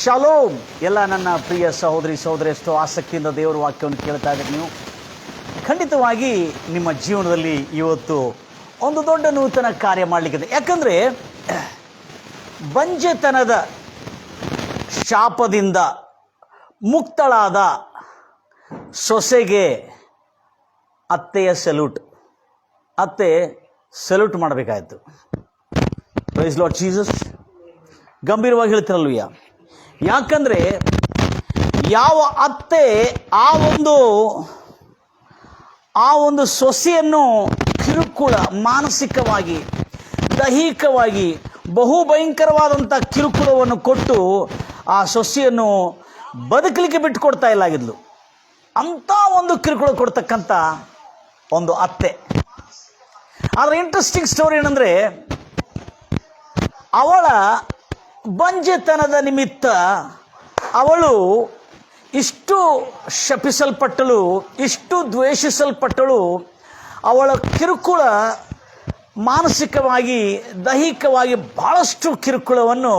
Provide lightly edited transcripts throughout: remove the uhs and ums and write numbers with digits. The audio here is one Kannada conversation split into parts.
ಶಾಲೋಮ್. ಎಲ್ಲ ನನ್ನ ಪ್ರಿಯ ಸಹೋದರಿ ಸಹೋದರಿಯಷ್ಟು ಆಸಕ್ತಿಯಿಂದ ದೇವರ ವಾಕ್ಯವನ್ನು ಕೇಳ್ತಾ ಇದ್ದೀರಿ. ನೀವು ಖಂಡಿತವಾಗಿ ನಿಮ್ಮ ಜೀವನದಲ್ಲಿ ಇವತ್ತು ಒಂದು ದೊಡ್ಡ ನೂತನ ಕಾರ್ಯ ಮಾಡಲಿಕ್ಕಿದೆ. ಯಾಕಂದರೆ ಬಂಜೆತನದ ಶಾಪದಿಂದ ಮುಕ್ತಳಾದ ಸೊಸೆಗೆ ಅತ್ತೆಯ ಸೆಲ್ಯೂಟ್. ಅತ್ತೆ ಸೆಲ್ಯೂಟ್ ಮಾಡಬೇಕಾಯಿತು. Praise Lord Jesus. ಗಂಭೀರವಾಗಿ ಹೇಳ್ತಿರಲ್ವಯ್ಯ. ಯಾಕಂದರೆ ಯಾವ ಅತ್ತೆ ಆ ಒಂದು ಸೊಸೆಯನ್ನು ಕಿರುಕುಳ, ಮಾನಸಿಕವಾಗಿ ದೈಹಿಕವಾಗಿ ಬಹುಭಯಂಕರವಾದಂಥ ಕಿರುಕುಳವನ್ನು ಕೊಟ್ಟು ಆ ಸೊಸೆಯನ್ನು ಬದುಕಲಿಕ್ಕೆ ಬಿಟ್ಟುಕೊಡ್ತಾ ಇಲ್ಲಾಗಿದ್ಲು. ಅಂಥ ಒಂದು ಕಿರುಕುಳ ಕೊಡ್ತಕ್ಕಂಥ ಒಂದು ಅತ್ತೆ. ಆದರೆ ಇಂಟ್ರೆಸ್ಟಿಂಗ್ ಸ್ಟೋರಿ ಏನಂದರೆ, ಅವಳ ಬಂಜೆತನದ ನಿಮಿತ್ತ ಅವಳು ಇಷ್ಟು ಶಪಿಸಲ್ಪಟ್ಟಳು, ಇಷ್ಟು ದ್ವೇಷಿಸಲ್ಪಟ್ಟಳು. ಅವಳ ಕಿರುಕುಳ ಮಾನಸಿಕವಾಗಿ ದೈಹಿಕವಾಗಿ ಬಹಳಷ್ಟು ಕಿರುಕುಳವನ್ನು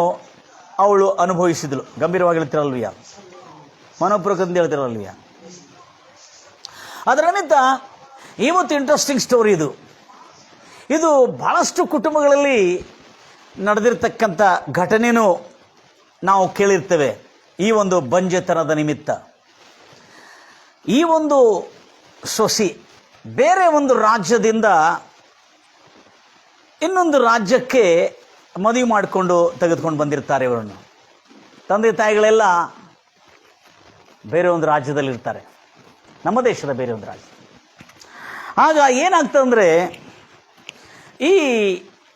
ಅವಳು ಅನುಭವಿಸಿದಳು. ಗಂಭೀರವಾಗಿ ಹೇಳ್ತಿರಲ್ವಯ್ಯ, ಮನೋಪೂರ್ವಕದಿಂದ ಹೇಳ್ತಿರಲ್ವಯ್ಯ. ಅದರ ನಿಮಿತ್ತ ಇವತ್ತು ಇಂಟ್ರೆಸ್ಟಿಂಗ್ ಸ್ಟೋರಿ ಇದು ಬಹಳಷ್ಟು ಕುಟುಂಬಗಳಲ್ಲಿ ನಡೆದಿರ್ತಕ್ಕಂಥ ಘಟನೆಯೂ ನಾವು ಕೇಳಿರ್ತೇವೆ. ಈ ಒಂದು ಬಂಜೆತನದ ನಿಮಿತ್ತ ಈ ಒಂದು ಸೊಸಿ ಬೇರೆ ಒಂದು ರಾಜ್ಯದಿಂದ ಇನ್ನೊಂದು ರಾಜ್ಯಕ್ಕೆ ಮದುವೆ ಮಾಡಿಕೊಂಡು ತೆಗೆದುಕೊಂಡು ಬಂದಿರ್ತಾರೆ. ಇವರನ್ನು ತಂದೆ ತಾಯಿಗಳೆಲ್ಲ ಬೇರೆ ಒಂದು ರಾಜ್ಯದಲ್ಲಿರ್ತಾರೆ, ನಮ್ಮ ದೇಶದ ಬೇರೆ ಒಂದು ರಾಜ್ಯ. ಆಗ ಏನಾಗ್ತದಂದರೆ, ಈ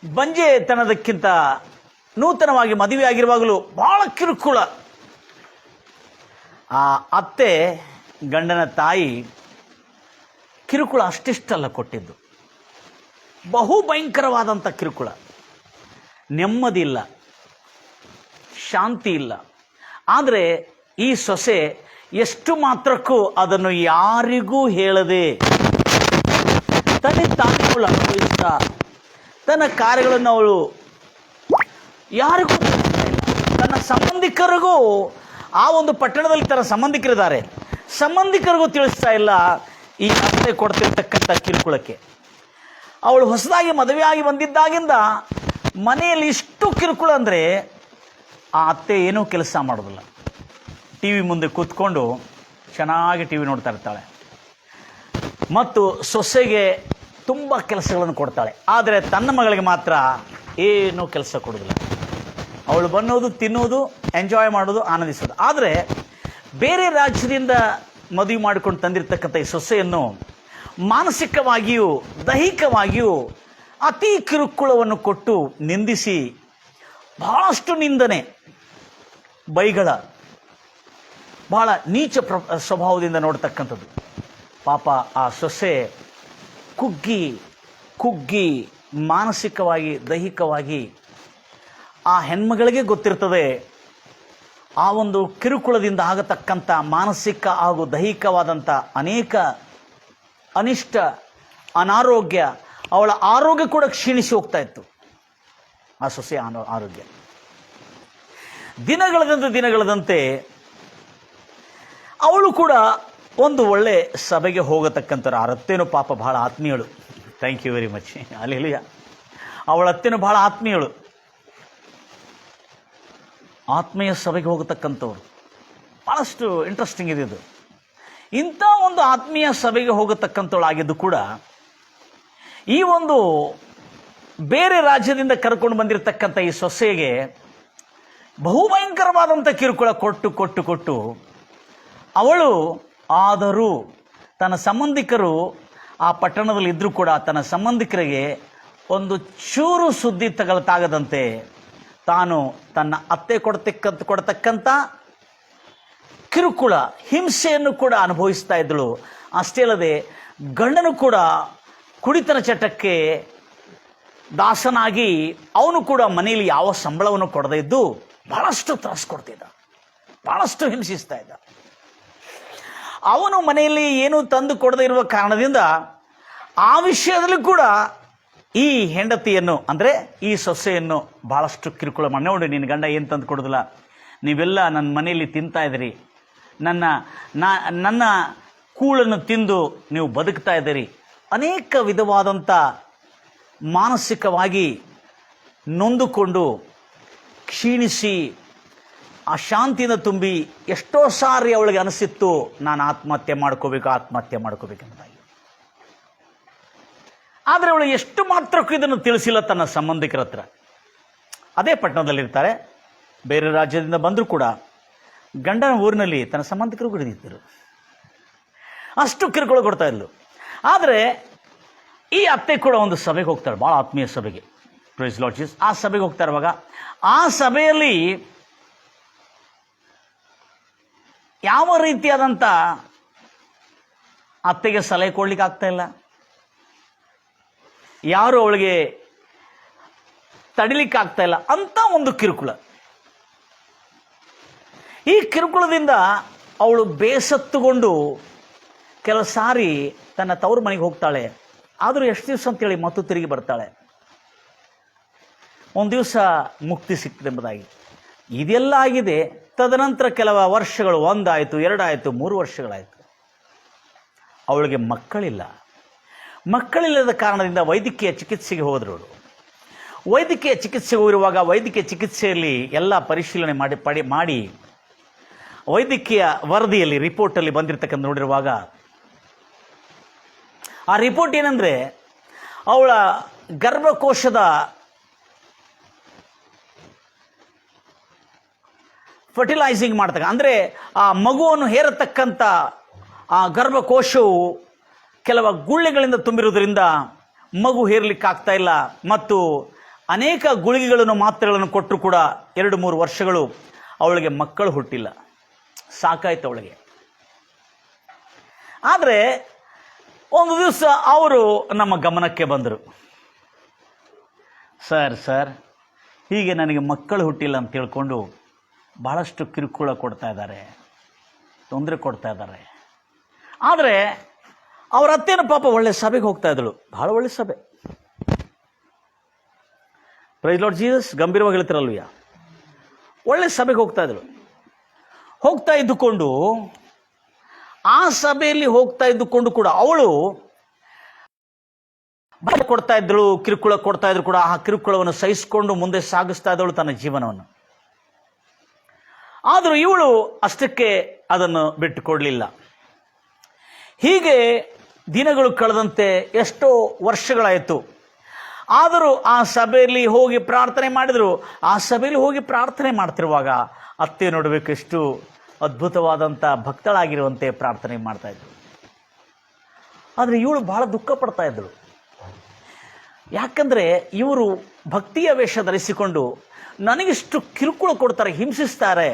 ಬಂಜೆತನದಕ್ಕಿಂತ ನೂತನವಾಗಿ ಮದುವೆ ಆಗಿರುವಾಗಲೂ ಭಾಳ ಕಿರುಕುಳ. ಆ ಅತ್ತೆ, ಗಂಡನ ತಾಯಿ ಕಿರುಕುಳ ಅಷ್ಟಿಷ್ಟಲ್ಲ ಕೊಟ್ಟಿದ್ದು, ಬಹು ಭಯಂಕರವಾದಂಥ ಕಿರುಕುಳ. ನೆಮ್ಮದಿ ಇಲ್ಲ, ಶಾಂತಿ ಇಲ್ಲ. ಆದರೆ ಈ ಸೊಸೆ ಎಷ್ಟು ಮಾತ್ರಕ್ಕೂ ಅದನ್ನು ಯಾರಿಗೂ ಹೇಳದೆ ತನ್ನ ತಾಯಿಗಳು ಅನುಭವಿಸ್ತಾ ತನ್ನ ಕಾರ್ಯಗಳನ್ನು ಅವಳು ಯಾರಿಗೂ ತನ್ನ ಸಂಬಂಧಿಕರಿಗೂ, ಆ ಒಂದು ಪಟ್ಟಣದಲ್ಲಿ ತನ್ನ ಸಂಬಂಧಿಕರಿದ್ದಾರೆ, ಸಂಬಂಧಿಕರಿಗೂ ತಿಳಿಸ್ತಾ ಇಲ್ಲ ಈ ಅತ್ತೆ ಕೊಡ್ತಿರ್ತಕ್ಕಂಥ ಕಿರುಕುಳಕ್ಕೆ. ಅವಳು ಹೊಸದಾಗಿ ಮದುವೆಯಾಗಿ ಬಂದಿದ್ದಾಗಿಂದ ಮನೆಯಲ್ಲಿ ಇಷ್ಟು ಕಿರುಕುಳ ಅಂದರೆ, ಆ ಅತ್ತೆ ಏನೂ ಕೆಲಸ ಮಾಡೋದಿಲ್ಲ. ಟಿ ವಿ ಮುಂದೆ ಕೂತ್ಕೊಂಡು ಚೆನ್ನಾಗಿ ಟಿ ವಿ ನೋಡ್ತಾ ಇರ್ತಾಳೆ ಮತ್ತು ಸೊಸೆಗೆ ತುಂಬ ಕೆಲಸಗಳನ್ನು ಕೊಡ್ತಾಳೆ. ಆದರೆ ತನ್ನ ಮಗಳಿಗೆ ಮಾತ್ರ ಏನೂ ಕೆಲಸ ಕೊಡೋದಿಲ್ಲ. ಅವಳು ಬನ್ನೋದು, ತಿನ್ನೋದು, ಎಂಜಾಯ್ ಮಾಡೋದು, ಆನಂದಿಸೋದು. ಆದರೆ ಬೇರೆ ರಾಜ್ಯದಿಂದ ಮದುವೆ ಮಾಡಿಕೊಂಡು ತಂದಿರತಕ್ಕಂಥ ಈ ಸೊಸೆಯನ್ನು ಮಾನಸಿಕವಾಗಿಯೂ ದೈಹಿಕವಾಗಿಯೂ ಅತಿ ಕಿರುಕುಳವನ್ನು ಕೊಟ್ಟು ನಿಂದಿಸಿ ಬಹಳಷ್ಟು ನಿಂದನೆ, ಬೈಗಳ, ಬಹಳ ನೀಚ ಸ್ವಭಾವದಿಂದ ನೋಡ್ತಕ್ಕಂಥದ್ದು. ಪಾಪ ಆ ಸೊಸೆ ಕುಗ್ಗಿ ಮಾನಸಿಕವಾಗಿ ದೈಹಿಕವಾಗಿ ಆ ಹೆಣ್ಮಗಳಿಗೆ ಗೊತ್ತಿರ್ತದೆ ಆ ಒಂದು ಕಿರುಕುಳದಿಂದ ಆಗತಕ್ಕಂಥ ಮಾನಸಿಕ ಹಾಗೂ ದೈಹಿಕವಾದಂಥ ಅನೇಕ ಅನಿಷ್ಟ, ಅನಾರೋಗ್ಯ. ಅವಳ ಆರೋಗ್ಯ ಕೂಡ ಕ್ಷೀಣಿಸಿ ಹೋಗ್ತಾ ಇತ್ತು. ಆ ಸೊಸೆಯ ಆರೋಗ್ಯ ದಿನಗಳದಂತೆ ಅವಳು ಕೂಡ ಒಂದು ಒಳ್ಳೆ ಸಭೆಗೆ ಹೋಗತಕ್ಕಂಥವ್ರು. ಆ ಅತ್ತೆನೂ ಪಾಪ ಬಹಳ ಆತ್ಮೀಯಳು. Thank you very much. ಅಲ್ಲಿಯ ಅವಳ ಅತ್ತೆನೂ ಬಹಳ ಆತ್ಮೀಯಳು, ಆತ್ಮೀಯ ಸಭೆಗೆ ಹೋಗತಕ್ಕಂಥವ್ರು. ಭಾಳಷ್ಟು ಇಂಟ್ರೆಸ್ಟಿಂಗ್ ಇದು. ಇಂಥ ಒಂದು ಆತ್ಮೀಯ ಸಭೆಗೆ ಹೋಗತಕ್ಕಂಥವಳು ಆಗಿದ್ದು ಕೂಡ ಈ ಒಂದು ಬೇರೆ ರಾಜ್ಯದಿಂದ ಕರ್ಕೊಂಡು ಬಂದಿರತಕ್ಕಂಥ ಈ ಸೊಸೆಗೆ ಬಹುಭಯಂಕರವಾದಂಥ ಕಿರುಕುಳ ಕೊಟ್ಟು ಅವಳು, ಆದರೂ ತನ್ನ ಸಂಬಂಧಿಕರು ಆ ಪಟ್ಟಣದಲ್ಲಿ ಇದ್ದರೂ ಕೂಡ ತನ್ನ ಸಂಬಂಧಿಕರಿಗೆ ಒಂದು ಚೂರು ಸುದ್ದಿ ತಗಲತಾಗದಂತೆ ತಾನು ತನ್ನ ಅತ್ತೆ ಕೊಡ್ತಕ್ಕಂಥ ಕಿರುಕುಳ, ಹಿಂಸೆಯನ್ನು ಕೂಡ ಅನುಭವಿಸ್ತಾ ಇದ್ದಳು. ಅಷ್ಟೇ ಅಲ್ಲದೆ ಗಂಡನು ಕೂಡ ಕುಡಿತನ ಚಟಕ್ಕೆ ದಾಸನಾಗಿ ಅವನು ಕೂಡ ಮನೆಯಲ್ಲಿ ಯಾವ ಸಂಬಳವನ್ನು ಕೊಡದೇ ಇದ್ದು ಬಹಳಷ್ಟು ತ್ರಾಸು ಕೊಡ್ತಿದ್ದ, ಬಹಳಷ್ಟು ಹಿಂಸಿಸ್ತಾ ಇದ್ದ. ಅವನು ಮನೆಯಲ್ಲಿ ಏನೂ ತಂದು ಕೊಡದೇ ಇರುವ ಕಾರಣದಿಂದ ಆ ವಿಷಯದಲ್ಲಿ ಕೂಡ ಈ ಹೆಂಡತಿಯನ್ನು ಅಂದರೆ ಈ ಸೊಸೆಯನ್ನು ಬಹಳಷ್ಟು ಕಿರುಕುಳ ಮಾಡಿ, ನೋಡಿ ನಿನ್ನ ಗಂಡ ಏನು ತಂದು ಕೊಡೋದಿಲ್ಲ, ನೀವೆಲ್ಲ ನನ್ನ ಮನೆಯಲ್ಲಿ ತಿಂತಾ ಇದ್ದೀರಿ, ನನ್ನ ಕೂಳನ್ನು ತಿಂದು ನೀವು ಬದುಕ್ತಾ ಇದ್ದೀರಿ. ಅನೇಕ ವಿಧವಾದಂಥ ಮಾನಸಿಕವಾಗಿ ನೊಂದುಕೊಂಡು ಕ್ಷೀಣಿಸಿ ಅಶಾಂತಿಯಿಂದ ತುಂಬಿ ಎಷ್ಟೋ ಸಾರಿ ಅವಳಿಗೆ ಅನಿಸಿತ್ತು, ನಾನು ಆತ್ಮಹತ್ಯೆ ಮಾಡ್ಕೋಬೇಕೆಂಬುದಾಗಿ. ಆದರೆ ಅವಳು ಎಷ್ಟು ಮಾತ್ರಕ್ಕೂ ಇದನ್ನು ತಿಳಿಸಿಲ್ಲ ತನ್ನ ಸಂಬಂಧಿಕರ ಹತ್ರ. ಅದೇ ಪಟ್ಟಣದಲ್ಲಿರ್ತಾರೆ, ಬೇರೆ ರಾಜ್ಯದಿಂದ ಬಂದರೂ ಕೂಡ ಗಂಡನ ಊರಿನಲ್ಲಿ ತನ್ನ ಸಂಬಂಧಿಕರು ಹಿಡಿದಿದ್ದರು. ಅಷ್ಟು ಕಿರುಕುಳ ಕೊಡ್ತಾ ಇದ್ಲು. ಆದರೆ ಈ ಅತ್ತೆ ಕೂಡ ಒಂದು ಸಭೆಗೆ ಹೋಗ್ತಾಳೆ, ಭಾಳ ಆತ್ಮೀಯ ಸಭೆಗೆ, ಪ್ರೈಸ್ ಲಾರ್ಡ್ ಜೀಸಸ್. ಆ ಸಭೆಗೆ ಹೋಗ್ತಾ ಇರುವಾಗ ಆ ಸಭೆಯಲ್ಲಿ ಯಾವ ರೀತಿಯಾದಂಥ ಅತ್ತೆಗೆ ಸಲಹೆ ಕೊಡ್ಲಿಕ್ಕೆ ಆಗ್ತಾ ಇಲ್ಲ, ಯಾರು ಅವಳಿಗೆ ತಡಿಲಿಕ್ಕೆ ಆಗ್ತಾ ಇಲ್ಲ ಅಂತ ಒಂದು ಕಿರುಕುಳ. ಈ ಕಿರುಕುಳದಿಂದ ಅವಳು ಬೇಸತ್ತುಕೊಂಡು ಕೆಲವು ಸಾರಿ ತನ್ನ ತವರು ಮನೆಗೆ ಹೋಗ್ತಾಳೆ. ಆದರೂ ಎಷ್ಟು ದಿವಸ ಅಂತೇಳಿ ಮತ್ತು ತಿರುಗಿ ಬರ್ತಾಳೆ. ಒಂದು ದಿವಸ ಮುಕ್ತಿ ಸಿಕ್ತದೆಂಬುದಾಗಿ. ಇದೆಲ್ಲ ಆಗಿದೆ. ತದನಂತರ ಕೆಲವು ವರ್ಷಗಳು, 1 ಆಯಿತು, 2 ಆಯಿತು, 3 ವರ್ಷಗಳಾಯಿತು. ಅವಳಿಗೆ ಮಕ್ಕಳಿಲ್ಲದ ಕಾರಣದಿಂದ ವೈದ್ಯಕೀಯ ಚಿಕಿತ್ಸೆಗೆ ಹೋದರು. ವೈದ್ಯಕೀಯ ಚಿಕಿತ್ಸೆಗೆ ಹೋಗಿರುವಾಗ ವೈದ್ಯಕೀಯ ಚಿಕಿತ್ಸೆಯಲ್ಲಿ ಎಲ್ಲ ಪರಿಶೀಲನೆ ಮಾಡಿ ವೈದ್ಯಕೀಯ ವರದಿಯಲ್ಲಿ, ರಿಪೋರ್ಟಲ್ಲಿ ಬಂದಿರತಕ್ಕಂಥ ನೋಡಿರುವಾಗ ಆ ರಿಪೋರ್ಟ್ ಏನಂದರೆ, ಅವಳ ಗರ್ಭಕೋಶದ ಫರ್ಟಿಲೈಸಿಂಗ್ ಮಾಡ್ತಕ್ಕ, ಅಂದರೆ ಆ ಮಗುವನ್ನು ಹೇರತಕ್ಕಂಥ ಆ ಗರ್ಭಕೋಶವು ಕೆಲವು ಗುಳ್ಳೆಗಳಿಂದ ತುಂಬಿರುವುದರಿಂದ ಮಗು ಹೇರಲಿಕ್ಕಾಗ್ತಾ ಇಲ್ಲ. ಮತ್ತು ಅನೇಕ ಗುಳಿಗೆಗಳನ್ನು, ಮಾತ್ರೆಗಳನ್ನು ಕೊಟ್ಟರು ಕೂಡ 2-3 ವರ್ಷಗಳು ಅವಳಿಗೆ ಮಕ್ಕಳು ಹುಟ್ಟಿಲ್ಲ. ಸಾಕಾಯ್ತು ಅವಳಿಗೆ. ಆದರೆ ಒಂದು ದಿವಸ ಅವರು ನಮ್ಮ ಗಮನಕ್ಕೆ ಬಂದರು. ಸರ್ ಹೀಗೆ ನನಗೆ ಮಕ್ಕಳು ಹುಟ್ಟಿಲ್ಲ ಅಂತ ತಿಳ್ಕೊಂಡು ಭಾಳಷ್ಟು ಕಿರುಕುಳ ಕೊಡ್ತಾ ಇದ್ದಾರೆ, ತೊಂದರೆ ಕೊಡ್ತಾ ಇದ್ದಾರೆ. ಆದರೆ ಅವರ ಅತ್ತೇನು ಪಾಪ ಒಳ್ಳೆ ಸಭೆಗೆ ಹೋಗ್ತಾ ಇದ್ದಳು, ಭಾಳ ಒಳ್ಳೆ ಸಭೆ. ಪ್ರೈಸ್ ಲಾರ್ಡ್ ಜೀಸಸ್, ಗಂಭೀರವಾಗಿ ಹೇಳ್ತಿರಲ್ವಯ್ಯ, ಒಳ್ಳೆ ಸಭೆಗೆ ಹೋಗ್ತಾ ಇದ್ದಳು. ಹೋಗ್ತಾ ಇದ್ದುಕೊಂಡು ಆ ಸಭೆಯಲ್ಲಿ ಹೋಗ್ತಾ ಇದ್ದುಕೊಂಡು ಕೂಡ ಅವಳು ಕೊಡ್ತಾ ಇದ್ದಳು, ಕಿರುಕುಳ ಕೊಡ್ತಾ ಇದ್ರು ಕೂಡ ಆ ಕಿರುಕುಳವನ್ನು ಸಹಿಸಿಕೊಂಡು ಮುಂದೆ ಸಾಗಿಸ್ತಾ ಇದ್ದಳು ತನ್ನ ಜೀವನವನ್ನು. ಆದರೂ ಇವಳು ಅಷ್ಟಕ್ಕೆ ಅದನ್ನು ಬಿಟ್ಟುಕೊಡಲಿಲ್ಲ. ಹೀಗೆ ದಿನಗಳು ಕಳೆದಂತೆ ಎಷ್ಟೋ ವರ್ಷಗಳಾಯಿತು. ಆದರೂ ಆ ಸಭೆಯಲ್ಲಿ ಹೋಗಿ ಪ್ರಾರ್ಥನೆ ಮಾಡಿದರು. ಆ ಸಭೆಯಲ್ಲಿ ಹೋಗಿ ಪ್ರಾರ್ಥನೆ ಮಾಡ್ತಿರುವಾಗ ಅತ್ತೆ ನೋಡಬೇಕು, ಎಷ್ಟು ಅದ್ಭುತವಾದಂಥ ಭಕ್ತಳಾಗಿರುವಂತೆ ಪ್ರಾರ್ಥನೆ ಮಾಡ್ತಾ ಇದ್ರು. ಆದರೆ ಇವಳು ಬಹಳ ದುಃಖ ಪಡ್ತಾ ಇದ್ದಳು. ಯಾಕಂದರೆ ಇವರು ಭಕ್ತಿಯ ವೇಷ ಧರಿಸಿಕೊಂಡು ನನಗಿಷ್ಟು ಕಿರುಕುಳ ಕೊಡ್ತಾರೆ, ಹಿಂಸಿಸ್ತಾರೆ.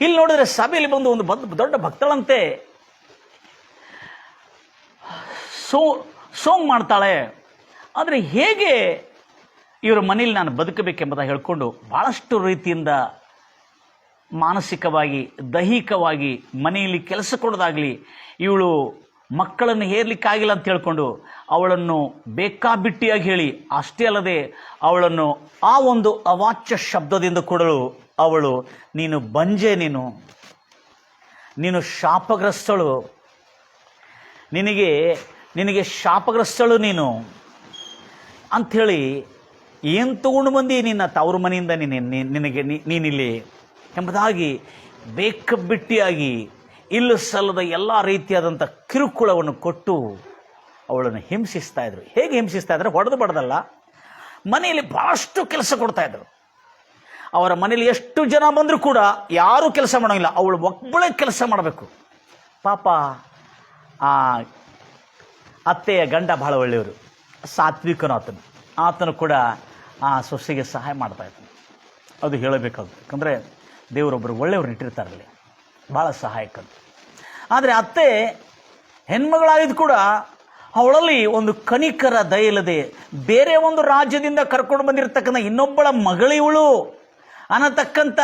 ಇಲ್ಲಿ ನೋಡಿದ್ರೆ ಸಭೆಯಲ್ಲಿ ಬಂದು ಒಂದು ದೊಡ್ಡ ಭಕ್ತಳಂತೆ ಸೋಂಗ್ ಮಾಡ್ತಾಳೆ. ಆದರೆ ಹೇಗೆ ಇವರ ಮನೆಯಲ್ಲಿ ನಾನು ಬದುಕಬೇಕೆಂಬುದಾಗಿ ಹೇಳ್ಕೊಂಡು ಭಾಳಷ್ಟು ರೀತಿಯಿಂದ ಮಾನಸಿಕವಾಗಿ, ದೈಹಿಕವಾಗಿ ಮನೆಯಲ್ಲಿ ಕೆಲಸ ಕೊಡೋದಾಗಲಿ, ಇವಳು ಮಕ್ಕಳನ್ನು ಹೇರ್ಲಿಕ್ಕಾಗಿಲ್ಲ ಅಂತ ಹೇಳ್ಕೊಂಡು ಅವಳನ್ನು ಬೇಕಾಬಿಟ್ಟಿಯಾಗಿ ಹೇಳಿ, ಅಷ್ಟೇ ಅಲ್ಲದೆ ಅವಳನ್ನು ಆ ಒಂದು ಅವಾಚ್ಯ ಶಬ್ದದಿಂದ ಕೊಡಲು ಅವಳು, ನೀನು ಬಂಜೆ, ನೀನು ಶಾಪಗ್ರಸ್ತಳು, ನಿನಗೆ ಶಾಪಗ್ರಸ್ತಳು ನೀನು ಅಂಥೇಳಿ, ಏನು ತಗೊಂಡು ಬಂದು ನಿನ್ನ ತವರು ಮನೆಯಿಂದ ನೀನಿಲ್ಲಿ ಎಂಬುದಾಗಿ ಬೇಕಾಬಿಟ್ಟಿಯಾಗಿ ಇಲ್ಲೂ ಸಲ್ಲದ ಎಲ್ಲ ರೀತಿಯಾದಂಥ ಕಿರುಕುಳವನ್ನು ಕೊಟ್ಟು ಅವಳನ್ನು ಹಿಂಸಿಸ್ತಾ ಇದ್ರು. ಹೇಗೆ ಹಿಂಸಿಸ್ತಾ ಇದ್ರೆ, ಹೊಡೆದು ಬಡ್ದಲ್ಲ, ಮನೆಯಲ್ಲಿ ಭಾಳಷ್ಟು ಕೆಲಸ ಕೊಡ್ತಾ ಇದ್ರು. ಅವರ ಮನೇಲಿ ಎಷ್ಟು ಜನ ಬಂದರೂ ಕೂಡ ಯಾರೂ ಕೆಲಸ ಮಾಡೋಂಗಿಲ್ಲ, ಅವಳು ಒಬ್ಬಳೇ ಕೆಲಸ ಮಾಡಬೇಕು. ಪಾಪ ಆ ಅತ್ತೆಯ ಗಂಡ ಭಾಳ ಒಳ್ಳೆಯವರು, ಸಾತ್ವಿಕನು ಆತನು ಕೂಡ ಆ ಸೊಸೆಗೆ ಸಹಾಯ ಮಾಡ್ತಾ ಇದ್ದಾನೆ. ಅದು ಹೇಳಬೇಕಾದ್ರು, ಯಾಕಂದರೆ ದೇವರೊಬ್ಬರು ಒಳ್ಳೆಯವ್ರು ಇಟ್ಟಿರ್ತಾರಲ್ಲಿ, ಭಾಳ ಸಹಾಯಕರು. ಆದರೆ ಅತ್ತೆ ಹೆಣ್ಮಗಳಾಗಿದ್ದು ಕೂಡ ಅವಳಲ್ಲಿ ಒಂದು ಕನಿಕರ ದಯೆ ಇಲ್ಲದೆ, ಬೇರೆ ಒಂದು ರಾಜ್ಯದಿಂದ ಕರ್ಕೊಂಡು ಬಂದಿರತಕ್ಕಂಥ ಇನ್ನೊಬ್ಬಳ ಮಗಳಿವಳು ಅನ್ನತಕ್ಕಂಥ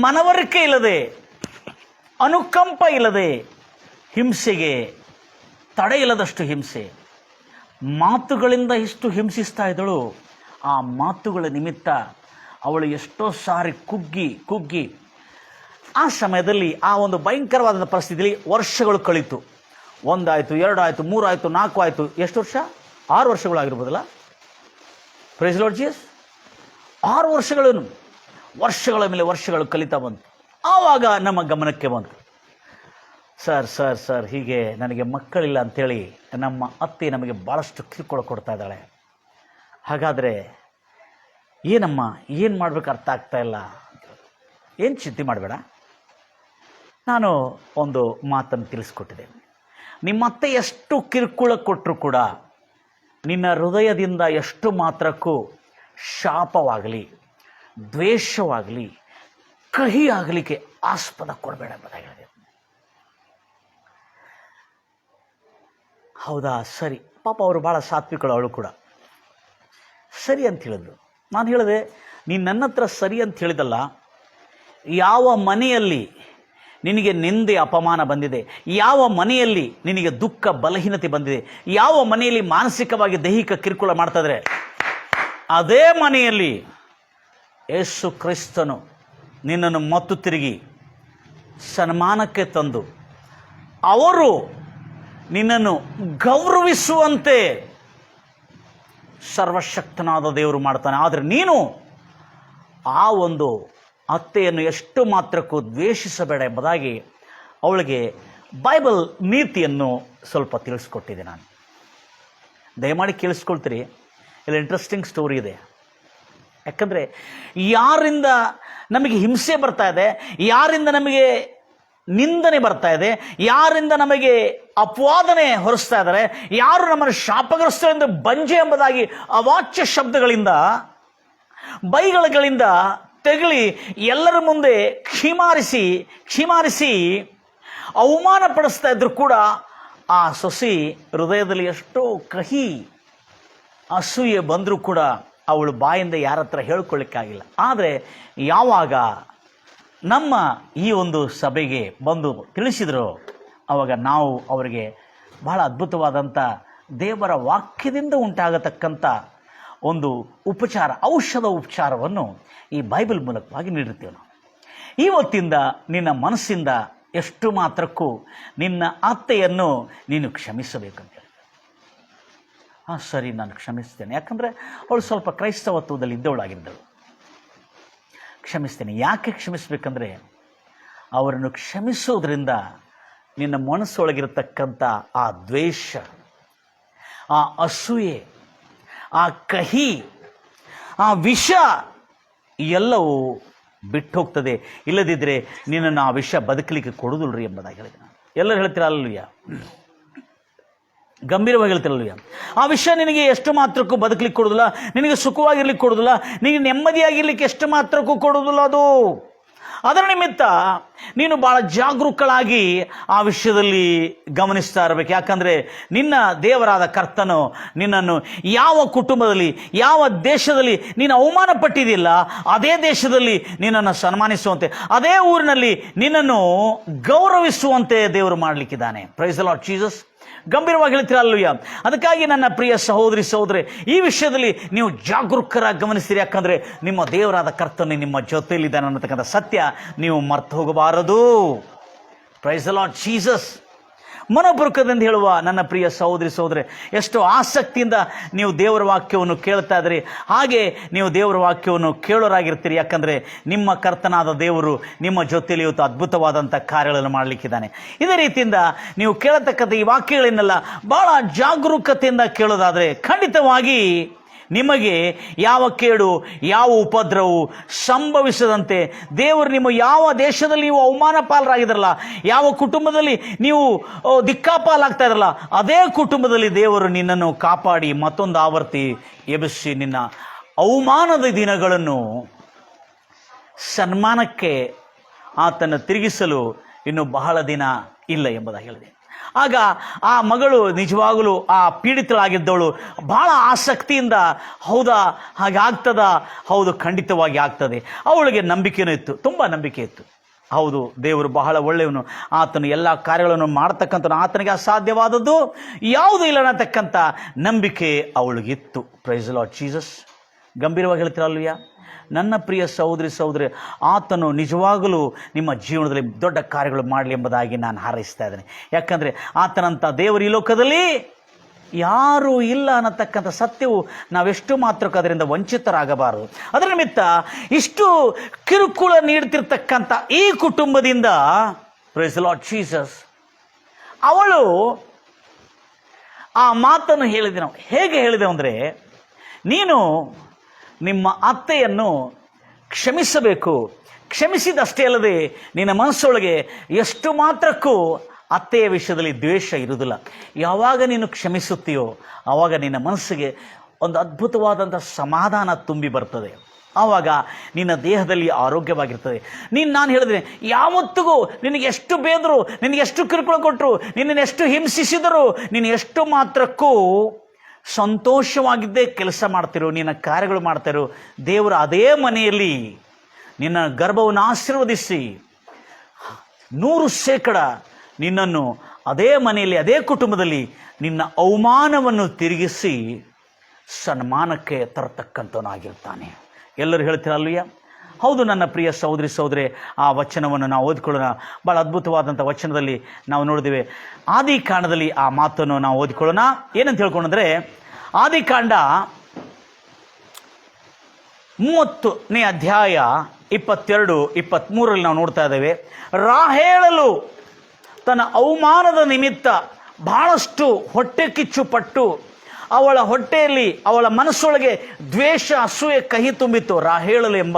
ಮನವರಿಕೆ ಇಲ್ಲದೆ, ಅನುಕಂಪ ಇಲ್ಲದೆ, ಹಿಂಸೆಗೆ ತಡೆ ಇಲ್ಲದಷ್ಟು ಹಿಂಸೆ, ಮಾತುಗಳಿಂದ ಎಷ್ಟು ಹಿಂಸಿಸ್ತಾ ಇದ್ದಳು. ಆ ಮಾತುಗಳ ನಿಮಿತ್ತ ಅವಳು ಎಷ್ಟೋ ಸಾರಿ ಕುಗ್ಗಿ ಆ ಸಮಯದಲ್ಲಿ ಆ ಒಂದು ಭಯಂಕರವಾದ ಪರಿಸ್ಥಿತಿಯಲ್ಲಿ ವರ್ಷಗಳು ಕಳೀತು. 1 ಆಯಿತು, 2 ಆಯಿತು, 3 ಆಯಿತು, 4 ಆಯಿತು. ಎಷ್ಟು ವರ್ಷ? 6 ವರ್ಷಗಳಾಗಿರ್ಬೋದಲ್ಲ. Price Lord Jesus. 6 ವರ್ಷಗಳ ಮೇಲೆ ವರ್ಷಗಳು ಕಲಿತಾ ಬಂತು. ಆವಾಗ ನಮ್ಮ ಗಮನಕ್ಕೆ ಬಂತು, ಸರ್ ಹೀಗೆ ನನಗೆ ಮಕ್ಕಳಿಲ್ಲ ಅಂಥೇಳಿ ನಮ್ಮ ಅತ್ತೆ ನಮಗೆ ಭಾಳಷ್ಟು ಕಿರುಕುಳ ಕೊಡ್ತಾ ಇದ್ದಾಳೆ. ಹಾಗಾದರೆ ಏನಮ್ಮ, ಏನು ಮಾಡ್ಬೇಕು ಅರ್ಥ ಆಗ್ತಾ ಇಲ್ಲ. ಏನು ಚಿಂತೆ ಮಾಡಬೇಡ, ನಾನು ಒಂದು ಮಾತನ್ನು ತಿಳಿಸ್ಕೊಟ್ಟಿದೆ. ನಿಮ್ಮ ಅತ್ತೆ ಎಷ್ಟು ಕಿರುಕುಳ ಕೊಟ್ಟರು ಕೂಡ ನಿನ್ನ ಹೃದಯದಿಂದ ಎಷ್ಟು ಮಾತ್ರಕ್ಕೂ ಶಾಪವಾಗಲಿ, ದ್ವೇಷವಾಗಲಿ, ಕಹಿ ಆಗಲಿಕ್ಕೆ ಆಸ್ಪದ ಕೊಡಬೇಡ ಎಂಬುದಾಗಿ ಹೇಳಿದೆ. ಹೌದಾ, ಸರಿ. ಪಾಪ ಅವರು ಭಾಳ ಸಾತ್ವಿಕಳು, ಅವಳು ಕೂಡ ಸರಿ ಅಂತ ಹೇಳಿದ್ರು. ನಾನು ಹೇಳಿದೆ, ನೀನು ನನ್ನ ಹತ್ರ ಸರಿ ಅಂತ ಹೇಳಿದಲ್ಲ, ಯಾವ ಮನೆಯಲ್ಲಿ ನಿನಗೆ ನಿಂದೆ ಅಪಮಾನ ಬಂದಿದೆ, ಯಾವ ಮನೆಯಲ್ಲಿ ನಿನಗೆ ದುಃಖ ಬಲಹೀನತೆ ಬಂದಿದೆ, ಯಾವ ಮನೆಯಲ್ಲಿ ಮಾನಸಿಕವಾಗಿ ದೈಹಿಕ ಕಿರುಕುಳ ಮಾಡ್ತಾ ಇದ್ರೆ, ಅದೇ ಮನೆಯಲ್ಲಿ ಯೇಸು ಕ್ರಿಸ್ತನು ನಿನ್ನನ್ನು ಮತ್ತು ತಿರುಗಿ ಸನ್ಮಾನಕ್ಕೆ ತಂದು ಅವರು ನಿನ್ನನ್ನು ಗೌರವಿಸುವಂತೆ ಸರ್ವಶಕ್ತನಾದ ದೇವರು ಮಾಡ್ತಾನೆ. ಆದರೆ ನೀನು ಆ ಒಂದು ಅತ್ತೆಯನ್ನು ಎಷ್ಟು ಮಾತ್ರಕ್ಕೂ ದ್ವೇಷಿಸಬೇಡ ಎಂಬುದಾಗಿ ಅವಳಿಗೆ ಬೈಬಲ್ ನೀತಿಯನ್ನು ಸ್ವಲ್ಪ ತಿಳಿಸ್ಕೊಟ್ಟಿದ್ದೆ ನಾನು. ದಯಮಾಡಿ ಕೇಳಿಸ್ಕೊಳ್ತೀರಿ, ಇಲ್ಲಿ ಇಂಟ್ರೆಸ್ಟಿಂಗ್ ಸ್ಟೋರಿ ಇದೆ. ಯಾಕಂದರೆ ಯಾರಿಂದ ನಮಗೆ ಹಿಂಸೆ ಬರ್ತಾ ಇದೆ, ಯಾರಿಂದ ನಮಗೆ ನಿಂದನೆ ಬರ್ತಾ ಇದೆ, ಯಾರಿಂದ ನಮಗೆ ಅಪವಾದನೆ ಹೊರಿಸ್ತಾ ಇದ್ದಾರೆ, ಯಾರು ನಮ್ಮನ್ನು ಶಾಪಗ್ರಸ್ತರಿಂದ ಬಂಜೆ ಎಂಬುದಾಗಿ ಅವಾಚ್ಯ ಶಬ್ದಗಳಿಂದ, ಬೈಗಳಿಂದ ತೆಗಳಿ ಎಲ್ಲರ ಮುಂದೆ ಕ್ಷೀಮಾರಿಸಿ ಅವಮಾನ ಪಡಿಸ್ತಾ ಇದ್ರು ಕೂಡ ಆ ಸೊಸಿ ಹೃದಯದಲ್ಲಿ ಎಷ್ಟೋ ಕಹಿ ಅಸೂಯೆ ಬಂದರೂ ಕೂಡ ಅವಳು ಬಾಯಿಂದ ಯಾರ ಹತ್ರ ಹೇಳ್ಕೊಳ್ಳಿಕ್ಕಾಗಿಲ್ಲ. ಆದರೆ ಯಾವಾಗ ನಮ್ಮ ಈ ಒಂದು ಸಭೆಗೆ ಬಂದು ತಿಳಿಸಿದ್ರು, ಆವಾಗ ನಾವು ಅವರಿಗೆ ಬಹಳ ಅದ್ಭುತವಾದಂಥ ದೇವರ ವಾಕ್ಯದಿಂದ ಉಂಟಾಗತಕ್ಕಂಥ ಒಂದು ಔಷಧ ಉಪಚಾರವನ್ನು ಈ ಬೈಬಲ್ ಮೂಲಕವಾಗಿ ನೀಡುತ್ತೇವೆ ನಾವು. ಇವತ್ತಿಂದ ನಿನ್ನ ಮನಸ್ಸಿಂದ ಎಷ್ಟು ಮಾತ್ರಕ್ಕೂ ನಿನ್ನ ಅತ್ತೆಯನ್ನು ನೀನು ಕ್ಷಮಿಸಬೇಕಂತೇಳಿ. ಸರಿ, ನಾನು ಕ್ಷಮಿಸ್ತೇನೆ. ಯಾಕಂದರೆ ಅವಳು ಸ್ವಲ್ಪ ಕ್ರೈಸ್ತವತ್ವದಲ್ಲಿ ಇದ್ದವಳಾಗಿದ್ದಳು. ಕ್ಷಮಿಸ್ತೇನೆ. ಯಾಕೆ ಕ್ಷಮಿಸಬೇಕಂದ್ರೆ, ಅವರನ್ನು ಕ್ಷಮಿಸೋದ್ರಿಂದ ನಿನ್ನ ಮನಸ್ಸೊಳಗಿರತಕ್ಕಂಥ ಆ ದ್ವೇಷ, ಆ ಅಸೂಯೆ, ಆ ಕಹಿ, ಆ ವಿಷ ಎಲ್ಲವೂ ಬಿಟ್ಟು ಹೋಗ್ತದೆ. ಇಲ್ಲದಿದ್ದರೆ ನಿನ್ನನ್ನು ಆ ವಿಷ ಬದುಕಲಿಕ್ಕೆ ಕೊಡುವುದಿಲ್ಲರಿ ಎಂಬುದಾಗಿ ಹೇಳಿದೆ ನಾನು. ಎಲ್ಲರೂ ಹೇಳ್ತೀರ ಅಲ್ಲೂಯ್ಯ, ಗಂಭೀರವಾಗಿ ಹೇಳ್ತಿರಲ್ವಯ್ಯ. ಆ ವಿಷಯ ನಿನಗೆ ಎಷ್ಟು ಮಾತ್ರಕ್ಕೂ ಬದುಕಲಿಕ್ಕೆ ಕೊಡೋದಿಲ್ಲ, ನಿನಗೆ ಸುಖವಾಗಿರ್ಲಿಕ್ಕೆ ಕೊಡೋದಿಲ್ಲ, ನಿನಗೆ ನೆಮ್ಮದಿಯಾಗಿರ್ಲಿಕ್ಕೆ ಎಷ್ಟು ಮಾತ್ರಕ್ಕೂ ಕೊಡೋದಿಲ್ಲ ಅದು. ಅದರ ನಿಮಿತ್ತ ನೀನು ಭಾಳ ಜಾಗರೂಕಳಾಗಿ ಆ ವಿಷಯದಲ್ಲಿ ಗಮನಿಸ್ತಾ ಇರಬೇಕು. ಯಾಕಂದರೆ ನಿನ್ನ ದೇವರಾದ ಕರ್ತನು ನಿನ್ನನ್ನು ಯಾವ ಕುಟುಂಬದಲ್ಲಿ, ಯಾವ ದೇಶದಲ್ಲಿ ನೀನು ಅವಮಾನ ಪಟ್ಟಿದೆಯಲ್ಲ, ಅದೇ ದೇಶದಲ್ಲಿ ನಿನ್ನನ್ನು ಸನ್ಮಾನಿಸುವಂತೆ, ಅದೇ ಊರಿನಲ್ಲಿ ನಿನ್ನನ್ನು ಗೌರವಿಸುವಂತೆ ದೇವರು ಮಾಡಲಿಕ್ಕಿದ್ದಾನೆ. Praise the Lord Jesus. ಗಂಭೀರವಾಗಿ ಹೇಳ್ತೀರ ಅಲ್ಲೂಯ್ಯ. ಅದಕ್ಕಾಗಿ ನನ್ನ ಪ್ರಿಯ ಸಹೋದರಿ, ಈ ವಿಷಯದಲ್ಲಿ ನೀವು ಜಾಗರೂಕರಾಗಿ ಗಮನಿಸ್ತೀರಿ. ಯಾಕಂದರೆ ನಿಮ್ಮ ದೇವರಾದ ಕರ್ತನು ನಿಮ್ಮ ಜೊತೆಯಲ್ಲಿದ್ದಾನೆ ಅನ್ನತಕ್ಕಂಥ ಸತ್ಯ ನೀವು ಮರ್ತು ಹೋಗಬಾರದು. Praise the Lord Jesus. ಮನೋಪೂರ್ವಕದಿಂದ ಹೇಳುವ ನನ್ನ ಪ್ರಿಯ ಸಹೋದರಿ, ಎಷ್ಟು ಆಸಕ್ತಿಯಿಂದ ನೀವು ದೇವರ ವಾಕ್ಯವನ್ನು ಕೇಳ್ತಾ ಇದ್ರಿ. ಹಾಗೆ ನೀವು ದೇವರ ವಾಕ್ಯವನ್ನು ಕೇಳೋರಾಗಿರ್ತೀರಿ. ಯಾಕಂದರೆ ನಿಮ್ಮ ಕರ್ತನಾದ ದೇವರು ನಿಮ್ಮ ಜೊತೆಯಲ್ಲಿ ಇವತ್ತು ಅದ್ಭುತವಾದಂಥ ಕಾರ್ಯಗಳನ್ನು ಮಾಡಲಿಕ್ಕಿದ್ದಾನೆ. ಇದೇ ರೀತಿಯಿಂದ ನೀವು ಕೇಳತಕ್ಕಂಥ ಈ ವಾಕ್ಯಗಳನ್ನೆಲ್ಲ ಭಾಳ ಜಾಗರೂಕತೆಯಿಂದ ಕೇಳೋದಾದರೆ ಖಂಡಿತವಾಗಿ ನಿಮಗೆ ಯಾವ ಕೇಡು, ಯಾವ ಉಪದ್ರವವು ಸಂಭವಿಸದಂತೆ ದೇವರು ನಿಮ್ಮ ಯಾವ ದೇಶದಲ್ಲಿ ನೀವು ಅವಮಾನ ಪಾಲರಾಗಿದ್ರಲ್ಲ, ಯಾವ ಕುಟುಂಬದಲ್ಲಿ ನೀವು ದಿಕ್ಕಾಪಾಲಾಗ್ತಾ ಇದ್ರಲ್ಲ, ಅದೇ ಕುಟುಂಬದಲ್ಲಿ ದೇವರು ನಿನ್ನನ್ನು ಕಾಪಾಡಿ ಮತ್ತೊಂದು ಆವರ್ತಿ ಎಬ್ಬಿಸಿ ನಿನ್ನ ಅವಮಾನದ ದಿನಗಳನ್ನು ಸನ್ಮಾನಕ್ಕೆ ಆತನ್ನು ತಿರುಗಿಸಲು ಇನ್ನು ಬಹಳ ದಿನ ಇಲ್ಲ ಎಂಬುದಾಗಿ ಹೇಳಿದೆ. ಆಗ ಆ ಮಗಳು ನಿಜವಾಗಲೂ ಆ ಪೀಡಿತಳಾಗಿದ್ದವಳು ಬಹಳ ಆಸಕ್ತಿಯಿಂದ, ಹೌದಾ ಹಾಗೆ ಆಗ್ತದ, ಹೌದು ಖಂಡಿತವಾಗಿ ಆಗ್ತದೆ. ಅವಳಿಗೆ ನಂಬಿಕೆನೂ ಇತ್ತು, ತುಂಬ ನಂಬಿಕೆ ಇತ್ತು. ಹೌದು, ದೇವರು ಬಹಳ ಒಳ್ಳೆಯವನು, ಆತನು ಎಲ್ಲ ಕಾರ್ಯಗಳನ್ನು ಮಾಡ್ತಕ್ಕಂಥ, ಆತನಿಗೆ ಅಸಾಧ್ಯವಾದದ್ದು ಯಾವುದೂ ಇಲ್ಲ ಅನ್ನತಕ್ಕಂಥ ನಂಬಿಕೆ ಅವಳಿಗಿತ್ತು. Praise the Lord Jesus. ಗಂಭೀರವಾಗಿ ಹೇಳ್ತೀರಲ್ವಯ್ಯ. ನನ್ನ ಪ್ರಿಯ ಸಹೋದರಿ, ಆತನು ನಿಜವಾಗಲೂ ನಿಮ್ಮ ಜೀವನದಲ್ಲಿ ದೊಡ್ಡ ಕಾರ್ಯಗಳು ಮಾಡಲಿ ಎಂಬುದಾಗಿ ನಾನು ಹಾರೈಸ್ತಾ ಇದ್ದೇನೆ. ಯಾಕಂದರೆ ಆತನಂಥ ದೇವರು ಈ ಲೋಕದಲ್ಲಿ ಯಾರೂ ಇಲ್ಲ ಅನ್ನತಕ್ಕಂಥ ಸತ್ಯವು ನಾವೆಷ್ಟು ಮಾತ್ರಕ್ಕೆ ಅದರಿಂದ ವಂಚಿತರಾಗಬಾರದು. ಅದರ ನಿಮಿತ್ತ ಇಷ್ಟು ಕಿರುಕುಳ ನೀಡ್ತಿರ್ತಕ್ಕಂಥ ಈ ಕುಟುಂಬದಿಂದ, ಪ್ರೈಸ್ ದಿ ಲಾರ್ಡ್ ಜೀಸಸ್, ಅವಳು ಆ ಮಾತನ್ನು ಹೇಳಿದೆ. ನಾವು ಹೇಗೆ ಹೇಳಿದೆವು ಅಂದರೆ, ನೀನು ನಿಮ್ಮ ಅತ್ತೆಯನ್ನು ಕ್ಷಮಿಸಬೇಕು. ಕ್ಷಮಿಸಿದಷ್ಟೇ ಅಲ್ಲದೆ ನಿನ್ನ ಮನಸ್ಸೊಳಗೆ ಎಷ್ಟು ಮಾತ್ರಕ್ಕೂ ಅತ್ತೆಯ ವಿಷಯದಲ್ಲಿ ದ್ವೇಷ ಇರುವುದಿಲ್ಲ. ಯಾವಾಗ ನೀನು ಕ್ಷಮಿಸುತ್ತೀಯೋ ಆವಾಗ ನಿನ್ನ ಮನಸ್ಸಿಗೆ ಒಂದು ಅದ್ಭುತವಾದಂಥ ಸಮಾಧಾನ ತುಂಬಿ ಬರ್ತದೆ. ಆವಾಗ ನಿನ್ನ ದೇಹದಲ್ಲಿ ಆರೋಗ್ಯವಾಗಿರ್ತದೆ. ನಾನು ಹೇಳಿದ್ರೆ, ಯಾವತ್ತಿಗೂ ನಿನಗೆ ಎಷ್ಟು ಬೇದರು, ನಿನಗೆ ಎಷ್ಟು ಕಿರುಕುಳ ಕೊಟ್ಟರು, ನಿನ್ನನ್ನು ಎಷ್ಟು ಹಿಂಸಿಸಿದರು, ನೀನು ಎಷ್ಟು ಮಾತ್ರಕ್ಕೂ ಸಂತೋಷವಾಗಿದ್ದೇ ಕೆಲಸ ಮಾಡ್ತಿರೋ, ನಿನ್ನ ಕಾರ್ಯಗಳು ಮಾಡ್ತಿರೋ, ದೇವರು ಅದೇ ಮನೆಯಲ್ಲಿ ನಿನ್ನ ಗರ್ಭವನ್ನು ಆಶೀರ್ವದಿಸಿ 100% ನಿನ್ನನ್ನು ಅದೇ ಮನೆಯಲ್ಲಿ, ಅದೇ ಕುಟುಂಬದಲ್ಲಿ ನಿನ್ನ ಅವಮಾನವನ್ನು ತಿರುಗಿಸಿ ಸನ್ಮಾನಕ್ಕೆ ತರತಕ್ಕಂಥವನಾಗಿರ್ತಾನೆ. ಎಲ್ಲರೂ ಹೇಳ್ತೀರಲ್ವಯ್ಯ? ಹೌದು ನನ್ನ ಪ್ರಿಯ ಸಹೋದರಿ, ಆ ವಚನವನ್ನು ನಾವು ಓದಿಕೊಳ್ಳೋಣ. ಭಾಳ ಅದ್ಭುತವಾದಂಥ ವಚನದಲ್ಲಿ ನಾವು ನೋಡಿದ್ದೇವೆ. ಆದಿಕಾಂಡದಲ್ಲಿ ಆ ಮಾತನ್ನು ನಾವು ಓದಿಕೊಳ್ಳೋಣ. ಏನಂತ ಹೇಳ್ಕೊಂಡ್ರೆ, ಆದಿಕಾಂಡ 30ನೇ ಅಧ್ಯಾಯ 22-23 ನಾವು ನೋಡ್ತಾ ಇದ್ದೇವೆ. ರಾಹೇಳಲು ತನ್ನ ಅವಮಾನದ ನಿಮಿತ್ತ ಬಹಳಷ್ಟು ಹೊಟ್ಟೆ ಕಿಚ್ಚು ಪಟ್ಟು, ಅವಳ ಹೊಟ್ಟೆಯಲ್ಲಿ, ಅವಳ ಮನಸ್ಸೊಳಗೆ ದ್ವೇಷ, ಅಸೂಯೆ ಕಹಿ ತುಂಬಿತ್ತು. ರಾಹೇಳಲು ಎಂಬ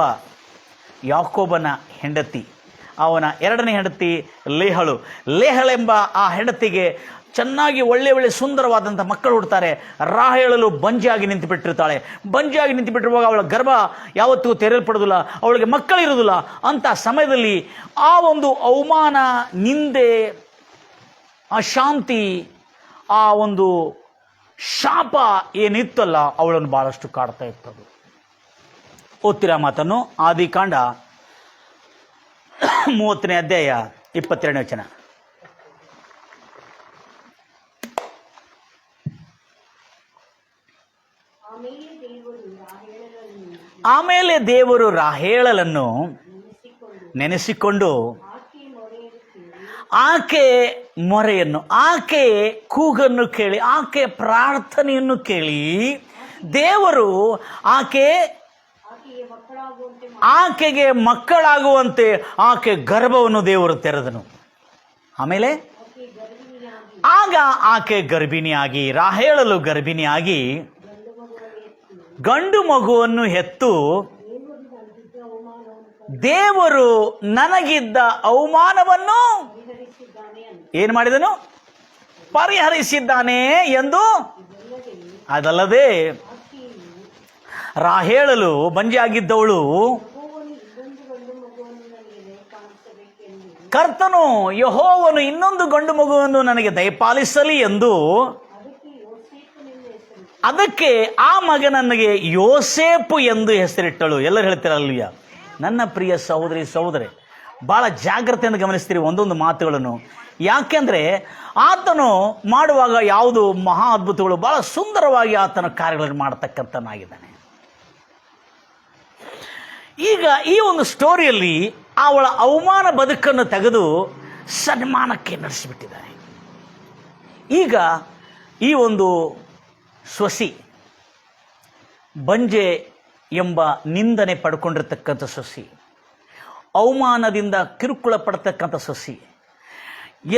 ಯಾಕೋಬನ ಹೆಂಡತಿ, ಅವನ 2ನೇ ಹೆಂಡತಿ ಲೇಹಳೆಂಬ ಆ ಹೆಂಡತಿಗೆ ಚೆನ್ನಾಗಿ ಒಳ್ಳೆ ಸುಂದರವಾದಂಥ ಮಕ್ಕಳು ಹುಡ್ತಾರೆ. ರಾಹೇಳಲು ಬಂಜಿಯಾಗಿ ನಿಂತುಬಿಟ್ಟಿರ್ತಾಳೆ. ಬಂಜಿಯಾಗಿ ನಿಂತುಬಿಟ್ಟಿರುವಾಗ ಅವಳ ಗರ್ಭ ಯಾವತ್ತೂ ತೆರೆಯಲ್ಪಡೋದಿಲ್ಲ, ಅವಳಿಗೆ ಮಕ್ಕಳಿರೋದಿಲ್ಲ. ಅಂಥ ಸಮಯದಲ್ಲಿ ಆ ಒಂದು ಅವಮಾನ, ನಿಂದೆ, ಅಶಾಂತಿ, ಆ ಒಂದು ಶಾಪ ಏನಿತ್ತಲ್ಲ, ಅವಳನ್ನು ಭಾಳಷ್ಟು ಕಾಡ್ತಾ ಇರ್ತದೆ. ಓದ್ತಿರ ಮಾತನ್ನು, ಆದಿಕಾಂಡ 30ನೇ ಅಧ್ಯಾಯ 22ನೇ ವಚನ. ಆಮೇಲೆ ದೇವರು ರಾಹೇಳಲನ್ನು ನೆನೆಸಿಕೊಂಡು ಆಕೆ ಮೊರೆಯನ್ನು, ಆಕೆ ಕೂಗನ್ನು ಕೇಳಿ, ಆಕೆ ಪ್ರಾರ್ಥನೆಯನ್ನು ಕೇಳಿ ದೇವರು ಆಕೆಗೆ ಮಕ್ಕಳಾಗುವಂತೆ ಆಕೆ ಗರ್ಭವನ್ನು ದೇವರು ತೆರೆದನು. ಆಮೇಲೆ ಆಗ ಆಕೆ ಗರ್ಭಿಣಿಯಾಗಿ, ರಾಹೇಳಲು ಗರ್ಭಿಣಿಯಾಗಿ ಗಂಡು ಮಗುವನ್ನು ಹೆತ್ತು ದೇವರು ನನಗಿದ್ದ ಅವಮಾನವನ್ನು ಏನು ಮಾಡಿದನು? ಪರಿಹರಿಸಿದ್ದಾನೆ ಎಂದು. ಅದಲ್ಲದೆ ರಾಹೇಳಲು ಬಂಜಿಯಾಗಿದ್ದವಳು ಕರ್ತನು ಯೆಹೋವನು ಇನ್ನೊಂದು ಗಂಡು ಮಗುವನ್ನು ನನಗೆ ದಯಪಾಲಿಸಲಿ ಎಂದು ಅದಕ್ಕೆ ಆ ಮಗನನ್ನಿಗೆ ಯೋಸೇಪು ಎಂದು ಹೆಸರಿಟ್ಟಳು. ಎಲ್ಲರೂ ಹೇಳ್ತೀರಲ್ವಯ್ಯ? ನನ್ನ ಪ್ರಿಯ ಸಹೋದರಿ, ಭಾಳ ಜಾಗ್ರತೆಯಿಂದ ಗಮನಿಸ್ತೀರಿ ಒಂದೊಂದು ಮಾತುಗಳನ್ನು. ಯಾಕೆಂದರೆ ಆತನು ಮಾಡುವಾಗ ಯಾವುದು ಮಹಾ ಅದ್ಭುತಗಳು, ಭಾಳ ಸುಂದರವಾಗಿ ಆತನ ಕಾರ್ಯಗಳನ್ನು ಮಾಡತಕ್ಕಂಥನಾಗಿದ್ದಾನೆ. ಈಗ ಈ ಒಂದು ಸ್ಟೋರಿಯಲ್ಲಿ ಅವಳ ಅವಮಾನ ಬದುಕನ್ನು ತೆಗೆದು ಸನ್ಮಾನಕ್ಕೆ ನಡೆಸಿಬಿಟ್ಟಿದ್ದಾನೆ. ಈಗ ಈ ಒಂದು ಸೊಸಿ, ಬಂಜೆ ಎಂಬ ನಿಂದನೆ ಪಡ್ಕೊಂಡಿರ್ತಕ್ಕಂಥ ಸೊಸಿ, ಅವಮಾನದಿಂದ ಕಿರುಕುಳ ಪಡ್ತಕ್ಕಂಥ ಸೊಸಿ,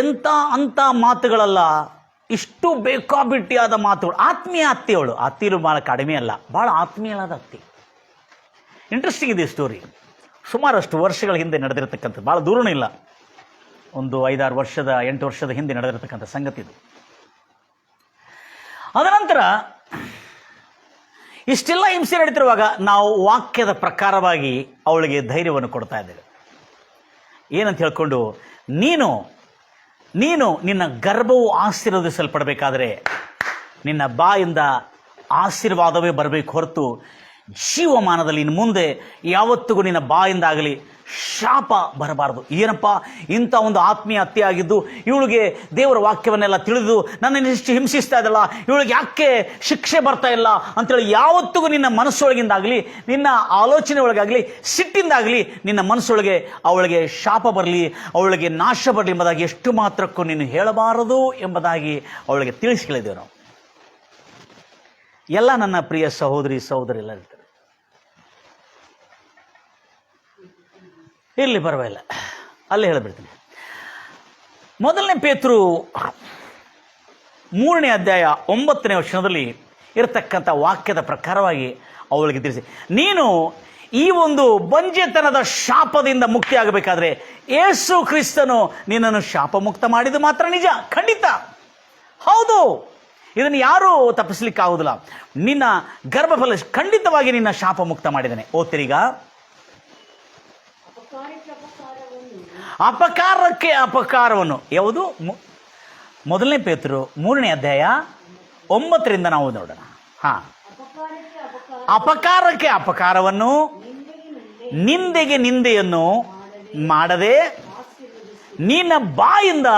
ಎಂಥ ಅಂಥ ಮಾತುಗಳಲ್ಲ, ಇಷ್ಟು ಬೇಕಾಬಿಟ್ಟಿಯಾದ ಮಾತುಗಳು. ಆತ್ಮೀಯ ಅತ್ತೆಯವಳು, ಅತ್ತಿರು ಭಾಳ ಕಡಿಮೆ ಅಲ್ಲ, ಭಾಳ ಆತ್ಮೀಯವಾದ ಅತ್ತಿ. ಇಂಟ್ರೆಸ್ಟಿಂಗ್ ಇದೆ ಸ್ಟೋರಿ. ಸುಮಾರಷ್ಟು ವರ್ಷಗಳ ಹಿಂದೆ ನಡೆದಿರತಕ್ಕಂಥದ್ದು, ಭಾಳ ದೂರನೂ ಇಲ್ಲ, ಒಂದು 5-6 ವರ್ಷದ 8 ವರ್ಷದ ಹಿಂದೆ ನಡೆದಿರತಕ್ಕಂಥ ಸಂಗತಿ ಇದು. ಅದನಂತರ ಇಷ್ಟೆಲ್ಲ ಹಿಂಸೆ ನಡೀತಿರುವಾಗ ನಾವು ವಾಕ್ಯದ ಪ್ರಕಾರವಾಗಿ ಅವಳಿಗೆ ಧೈರ್ಯವನ್ನು ಕೊಡ್ತಾ ಇದ್ದೇವೆ. ಏನಂತ ಹೇಳ್ಕೊಂಡು, ನೀನು ನಿನ್ನ ಗರ್ಭವು ಆಶೀರ್ವದಿಸಲ್ಪಡಬೇಕಾದ್ರೆ ನಿನ್ನ ಬಾಯಿಂದ ಆಶೀರ್ವಾದವೇ ಬರಬೇಕು ಹೊರತು ಜೀವಮಾನದಲ್ಲಿ ಇನ್ನು ಮುಂದೆ ಯಾವತ್ತಿಗೂ ನಿನ್ನ ಬಾಯಿಂದಾಗಲಿ ಶಾಪ ಬರಬಾರದು. ಏನಪ್ಪ, ಇಂಥ ಒಂದು ಆತ್ಮೀಯ ಹತ್ಯೆ ಆಗಿದ್ದು, ಇವಳಿಗೆ ದೇವರ ವಾಕ್ಯವನ್ನೆಲ್ಲ ತಿಳಿದು ನನ್ನನ್ನು ಇಷ್ಟು ಹಿಂಸಿಸ್ತಾ ಇದ್ದಲ್ಲ, ಇವಳಿಗೆ ಯಾಕೆ ಶಿಕ್ಷೆ ಬರ್ತಾ ಇಲ್ಲ ಅಂತೇಳಿ ಯಾವತ್ತಿಗೂ ನಿನ್ನ ಮನಸ್ಸೊಳಗಿಂದಾಗಲಿ, ನಿನ್ನ ಆಲೋಚನೆ ಒಳಗಾಗಲಿ, ಸಿಟ್ಟಿಂದಾಗಲಿ ನಿನ್ನ ಮನಸ್ಸೊಳಗೆ ಅವಳಿಗೆ ಶಾಪ ಬರಲಿ, ಅವಳಿಗೆ ನಾಶ ಬರಲಿ ಎಂಬುದಾಗಿ ಎಷ್ಟು ಮಾತ್ರಕ್ಕೂ ನೀನು ಹೇಳಬಾರದು ಎಂಬುದಾಗಿ ಅವಳಿಗೆ ತಿಳಿಸಿ ಹೇಳಿದ್ದೇವೆ ನಾವು ಎಲ್ಲ. ನನ್ನ ಪ್ರಿಯ ಸಹೋದರಿ ಎಲ್ಲ ಇರ್ತಾರೆ, ಇಲ್ಲಿ ಪರವಾಗಿಲ್ಲ, ಅಲ್ಲೇ ಹೇಳಿಬಿಡ್ತೀನಿ. ಮೊದಲನೇ ಪೇತ್ರರು 3ನೇ ಅಧ್ಯಾಯ 9ನೇ ವಚನದಲ್ಲಿ ಇರತಕ್ಕಂಥ ವಾಕ್ಯದ ಪ್ರಕಾರವಾಗಿ ಅವಳಿಗೆ ತಿಳಿಸಿ, ನೀನು ಈ ಒಂದು ಬಂಜೆತನದ ಶಾಪದಿಂದ ಮುಕ್ತಿ ಆಗಬೇಕಾದ್ರೆ ಯೇಸು ಕ್ರಿಸ್ತನು ನಿನ್ನನ್ನು ಶಾಪ ಮುಕ್ತ ಮಾಡಿದ್ದು ಮಾತ್ರ ನಿಜ, ಖಂಡಿತ ಹೌದು. ಇದನ್ನು ಯಾರೂ ತಪ್ಪಿಸ್ಲಿಕ್ಕಾಗುವುದಿಲ್ಲ. ನಿನ್ನ ಗರ್ಭಫಲ ಖಂಡಿತವಾಗಿ ನಿನ್ನ ಶಾಪ ಮುಕ್ತ ಮಾಡಿದ್ದಾನೆ. ಓದ್ತೀರೀಗ, ಅಪಕಾರಕ್ಕೆ ಅಪಕಾರವನ್ನು, ಯಾವುದು? ಮೊದಲನೇ ಪೇತ್ರರು 3ನೇ ಅಧ್ಯಾಯ 9ರಿಂದ ನಾವು ನೋಡೋಣ. ಅಪಕಾರಕ್ಕೆ ಅಪಕಾರವನ್ನು, ನಿಂದೆಗೆ ನಿಂದೆಯನ್ನು ಮಾಡದೆ ನಿನ್ನ ಬಾಯಿಂದ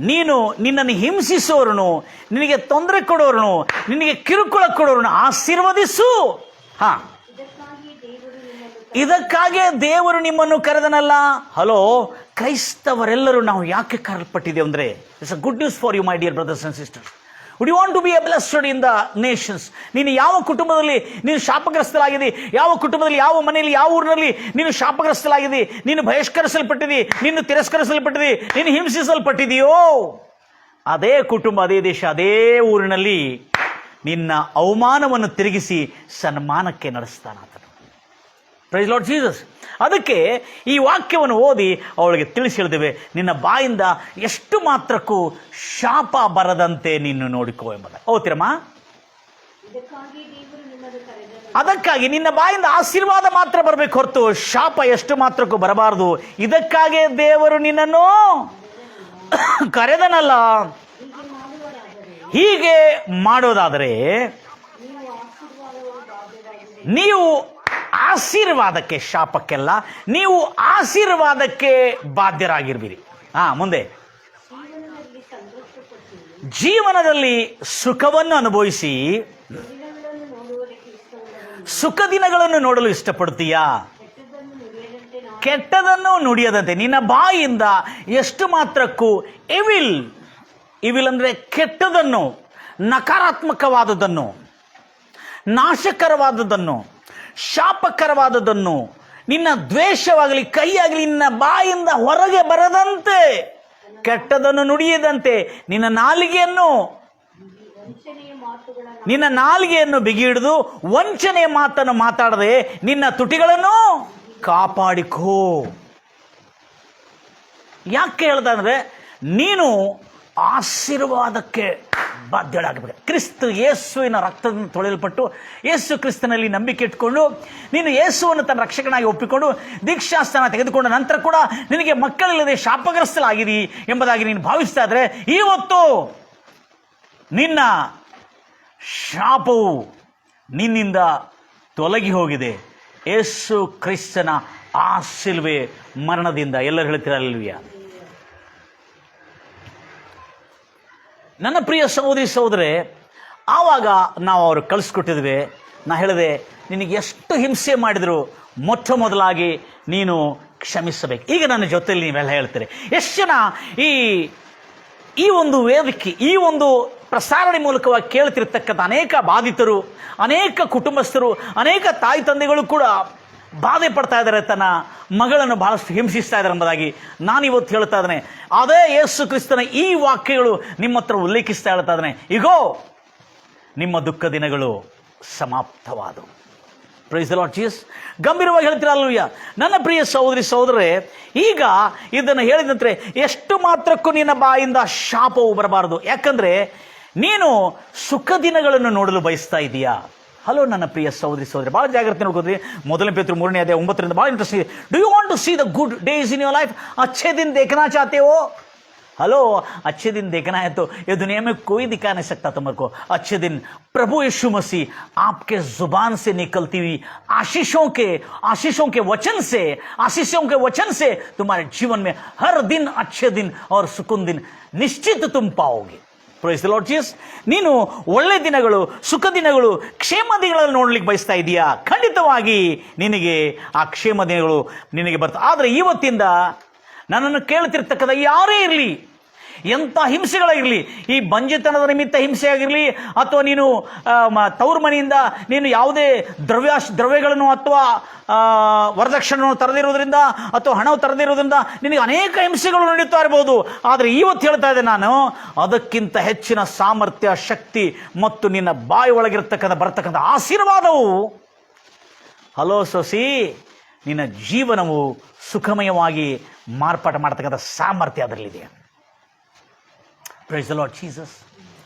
ನೀನು ನಿನ್ನನ್ನು ಹಿಂಸಿಸೋರನು, ನಿನಗೆ ತೊಂದರೆ ಕೊಡೋರನು, ನಿನಗೆ ಕಿರುಕುಳ ಕೊಡೋರನು ಆಶೀರ್ವದಿಸು. ಇದಕ್ಕಾಗಿ ದೇವರು ನಿಮ್ಮನ್ನು ಕರೆದನಲ್ಲ. ಹಲೋ, ಕ್ರೈಸ್ತವರೆಲ್ಲರೂ ನಾವು ಯಾಕೆ ಕರೆಯಲ್ಪಟ್ಟಿದ್ದೇವೆ ಅಂದರೆ, it's a good news for you my dear brothers and sisters. Would you want to be a blessed in the nations? ನೀನು ಯಾವ ಕುಟುಂಬದಲ್ಲಿ ನೀನು ಶಾಪಗ್ರಸ್ತಲಾಗಿದೆ, ಯಾವ ಕುಟುಂಬದಲ್ಲಿ, ಯಾವ ಮನೆಯಲ್ಲಿ, ಯಾವ ಊರಿನಲ್ಲಿ ನೀನು ಶಾಪಗ್ರಸ್ತಲಾಗಿದೆ, ನೀನು ಬಹಿಷ್ಕರಿಸಲ್ಪಟ್ಟಿದಿ, ನೀನು ತಿರಸ್ಕರಿಸಲ್ಪಟ್ಟಿದಿ, ನೀನು ಹಿಂಸಿಸಲ್ಪಟ್ಟಿದೆಯೋ, ಅದೇ ಕುಟುಂಬ, ಅದೇ ದೇಶ, ಅದೇ ಊರಿನಲ್ಲಿ ನಿನ್ನ ಅವಮಾನವನ್ನು ತಿರುಗಿಸಿ ಸನ್ಮಾನಕ್ಕೆ ನಡೆಸ್ತಾನಾತನು. Praise Lord Jesus. ಅದಕ್ಕೆ ಈ ವಾಕ್ಯವನ್ನು ಓದಿ ಅವಳಿಗೆ ತಿಳಿಸಿ ಹೇಳಿದ್ದೇವೆ, ನಿನ್ನ ಬಾಯಿಂದ ಎಷ್ಟು ಮಾತ್ರಕ್ಕೂ ಶಾಪ ಬರದಂತೆ ನೀನು ನೋಡಿಕೋ ಎಂಬುದಾಗಿ. ಓದ್ತೀರಮ್ಮ? ಅದಕ್ಕಾಗಿ ನಿನ್ನ ಬಾಯಿಂದ ಆಶೀರ್ವಾದ ಮಾತ್ರ ಬರಬೇಕು ಹೊರತು ಶಾಪ ಎಷ್ಟು ಮಾತ್ರಕ್ಕೂ ಬರಬಾರದು. ಇದಕ್ಕಾಗಿ ದೇವರು ನಿನ್ನನ್ನು ಕರೆದನಲ್ಲ. ಹೀಗೆ ಮಾಡೋದಾದರೆ ನೀವು ಆಶೀರ್ವಾದಕ್ಕೆ, ಶಾಪಕ್ಕೆಲ್ಲ, ನೀವು ಆಶೀರ್ವಾದಕ್ಕೆ ಬಾಧ್ಯರಾಗಿರ್ಬಿರಿ. ಮುಂದೆ ಜೀವನದಲ್ಲಿ ಸುಖವನ್ನು ಅನುಭವಿಸಿ ಸುಖ ದಿನಗಳನ್ನು ನೋಡಲು ಇಷ್ಟಪಡ್ತೀಯಾ? ಕೆಟ್ಟದನ್ನು ನುಡಿಯದಂತೆ ನಿನ್ನ ಬಾಯಿಂದ ಎಷ್ಟು ಮಾತ್ರಕ್ಕೂ ಇವಿಲ್ ಅಂದರೆ ಕೆಟ್ಟದನ್ನು, ನಕಾರಾತ್ಮಕವಾದದ್ದನ್ನು, ನಾಶಕರವಾದದ್ದನ್ನು, ಶಾಪಕರವಾದದ್ದನ್ನು, ನಿನ್ನ ದ್ವೇಷವಾಗಲಿ, ಕೈಯಾಗಲಿ ನಿನ್ನ ಬಾಯಿಂದ ಹೊರಗೆ ಬರದಂತೆ, ಕೆಟ್ಟದನ್ನು ನುಡಿಯದಂತೆ ನಿನ್ನ ನಾಲಿಗೆಯನ್ನು ಬಿಗಿ ಹಿಡಿದು ವಂಚನೆಯ ಮಾತನ್ನು ಮಾತಾಡದೆ ನಿನ್ನ ತುಟಿಗಳನ್ನು ಕಾಪಾಡಿಕೋ. ಯಾಕೆ ಹೇಳ್ತಾ ಅಂದ್ರೆ, ನೀನು ಆಶೀರ್ವಾದಕ್ಕೆ ಬಾಧ್ಯಳಾಗಬೇಕು. ಕ್ರಿಸ್ತ ಯೇಸುವಿನ ರಕ್ತದಿಂದ ತೊಳೆಯಲ್ಪಟ್ಟು ಯೇಸು ಕ್ರಿಸ್ತನಲ್ಲಿ ನಂಬಿಕೆ ಇಟ್ಕೊಂಡು ನೀನು ಯೇಸುವನ್ನು ತನ್ನ ರಕ್ಷಕನಾಗಿ ಒಪ್ಪಿಕೊಂಡು ದೀಕ್ಷಾಸ್ಥಾನ ತೆಗೆದುಕೊಂಡ ನಂತರ ಕೂಡ ನಿನಗೆ ಮಕ್ಕಳಿಲ್ಲದೆ ಶಾಪಗ್ರಸ್ತಲಾಗಿರಿ ಎಂಬುದಾಗಿ ನೀನು ಭಾವಿಸ್ತಾ ಇದ್ರೆ, ಇವತ್ತು ನಿನ್ನ ಶಾಪವು ನಿನ್ನಿಂದ ತೊಲಗಿ ಹೋಗಿದೆ ಯೇಸು ಕ್ರಿಸ್ತನ ಆ ಶಿಲುಬೆ ಮರಣದಿಂದ. ಎಲ್ಲರೂ ಹೇಳ್ತೀರಾ ಅಲ್ವಿಯಾ? ನನ್ನ ಪ್ರಿಯ ಸಹೋದರಿ ಸಹೋದರೇ, ಆವಾಗ ನಾವು ಅವರು ಕಳಿಸ್ಕೊಟ್ಟಿದ್ವಿ. ನಾ ಹೇಳಿದೆ, ನಿನಗೆ ಎಷ್ಟು ಹಿಂಸೆ ಮಾಡಿದ್ರು ಮೊಟ್ಟ ಮೊದಲಾಗಿ ನೀನು ಕ್ಷಮಿಸಬೇಕು. ಈಗ ನನ್ನ ಜೊತೆಯಲ್ಲಿ ನೀವೆಲ್ಲ ಹೇಳ್ತೀರಿ. ಎಷ್ಟು ಜನ ಈ ಒಂದು ವೇದಿಕೆ, ಈ ಒಂದು ಪ್ರಸಾರಣೆ ಮೂಲಕವಾಗಿ ಕೇಳ್ತಿರ್ತಕ್ಕಂಥ ಅನೇಕ ಬಾಧಿತರು, ಅನೇಕ ಕುಟುಂಬಸ್ಥರು, ಅನೇಕ ತಾಯಿ ತಂದೆಗಳು ಕೂಡ ಬಾಧೆ ಪಡ್ತಾ ಇದ್ದಾರೆ, ತನ್ನ ಮಗಳನ್ನು ಬಹಳಷ್ಟು ಹಿಂಸಿಸ್ತಾ ಇದ್ದಾರೆ ಎಂಬುದಾಗಿ ನಾನಿವತ್ತು ಹೇಳ್ತಾ ಇದ್ದೇನೆ. ಅದೇ ಯೇಸು ಕ್ರಿಸ್ತನ ಈ ವಾಕ್ಯಗಳು ನಿಮ್ಮ ಹತ್ರ ಉಲ್ಲೇಖಿಸ್ತಾ ಹೇಳ್ತಾ ಇದ್ದಾನೆ. ಈಗೋ ನಿಮ್ಮ ದುಃಖ ದಿನಗಳು ಸಮಾಪ್ತವಾದವು. Praise the Lord Jesus. ಗಂಭೀರವಾಗಿ ಹೇಳ್ತೀರಲ್ವಯ್ಯ ನನ್ನ ಪ್ರಿಯ ಸಹೋದರಿ ಸಹೋದರೇ. ಈಗ ಇದನ್ನು ಹೇಳಿದ ನಂತರ ಎಷ್ಟು ಮಾತ್ರಕ್ಕೂ ನಿನ್ನ ಬಾಯಿಂದ ಶಾಪವು ಬರಬಾರದು. ಯಾಕಂದ್ರೆ ನೀನು ಸುಖ ದಿನಗಳನ್ನು ನೋಡಲು ಬಯಸ್ತಾ ಇದೀಯಾ? ಹಲೋ ನನ್ನ ಪ್ರಿಯ ಸಹೋದರಿ ಸಹೋದರಿ, ಭಾಳ ಜಾಗ್ರತೆ ನೋಡ್ಕೋದ್ರಿ. ಮೊದಲನೇ ಪೇತ್ರ 3ನೇ ಅಧ್ಯಾಯ 9ರಿಂದ ಭಾಳ ಇಂಟ್ರೆಸ್ಟ್ ಇದೆ. Do you want to see the good days in your life? ಅಚ್ಚೇ ದಿನ ದೇಖನಾ ಚಾಹತೆ ಹೋ? हेलो, अच्छे दिन देखना है तो ये दुनिया में कोई दिखा नहीं सकता तुमको को अच्छे दिन। प्रभु यीशु मसीह आपके जुबान से निकलती हुई आशीषों के वचन से तुम्हारे जीवन में हर दिन अच्छे दिन और सुकून दिन निश्चित तुम पाओगे। Praise the Lord Jesus. ನೀನು ಒಳ್ಳೆ ದಿನಗಳು, ಸುಖ ದಿನಗಳು, ಕ್ಷೇಮ ದಿನಗಳನ್ನು ನೋಡ್ಲಿಕ್ಕೆ ಬಯಸ್ತಾ ಇದೀಯಾ? ಖಂಡಿತವಾಗಿ ನಿನಗೆ ಆ ಕ್ಷೇಮ ದಿನಗಳು ನಿನಗೆ ಬರ್ತವೆ. ಆದರೆ ಇವತ್ತಿಂದ ನನ್ನನ್ನು ಕೇಳ್ತಿರ್ತಕ್ಕಂಥ ಯಾರೇ ಇರಲಿ, ಎಂಥ ಹಿಂಸೆಗಳಿರಲಿ, ಈ ಬಂಜೆತನದ ನಿಮಿತ್ತ ಹಿಂಸೆ ಆಗಿರಲಿ, ಅಥವಾ ನೀನು ತವರು ಮನೆಯಿಂದ ನೀನು ಯಾವುದೇ ದ್ರವ್ಯಗಳನ್ನು ಅಥವಾ ವರದಕ್ಷಿಣೆಯನ್ನು ತರದಿರೋದ್ರಿಂದ ಅಥವಾ ಹಣವು ತರದಿರೋದ್ರಿಂದ ನಿನಗೆ ಅನೇಕ ಹಿಂಸೆಗಳು ನಡೀತಾ ಇರಬಹುದು. ಆದರೆ ಇವತ್ತು ಹೇಳ್ತಾ ಇದ್ದೆ ನಾನು, ಅದಕ್ಕಿಂತ ಹೆಚ್ಚಿನ ಸಾಮರ್ಥ್ಯ, ಶಕ್ತಿ ಮತ್ತು ನಿನ್ನ ಬಾಯಿ ಒಳಗಿರ್ತಕ್ಕಂಥ ಬರ್ತಕ್ಕಂಥ ಆಶೀರ್ವಾದವು, ಹಲೋ ಸೊಸಿ, ನಿನ್ನ ಜೀವನವು ಸುಖಮಯವಾಗಿ ಮಾರ್ಪಾಟ ಮಾಡ್ತಕ್ಕಂಥ ಸಾಮರ್ಥ್ಯ ಅದರಲ್ಲಿದೆ. Praise the Lord Jesus.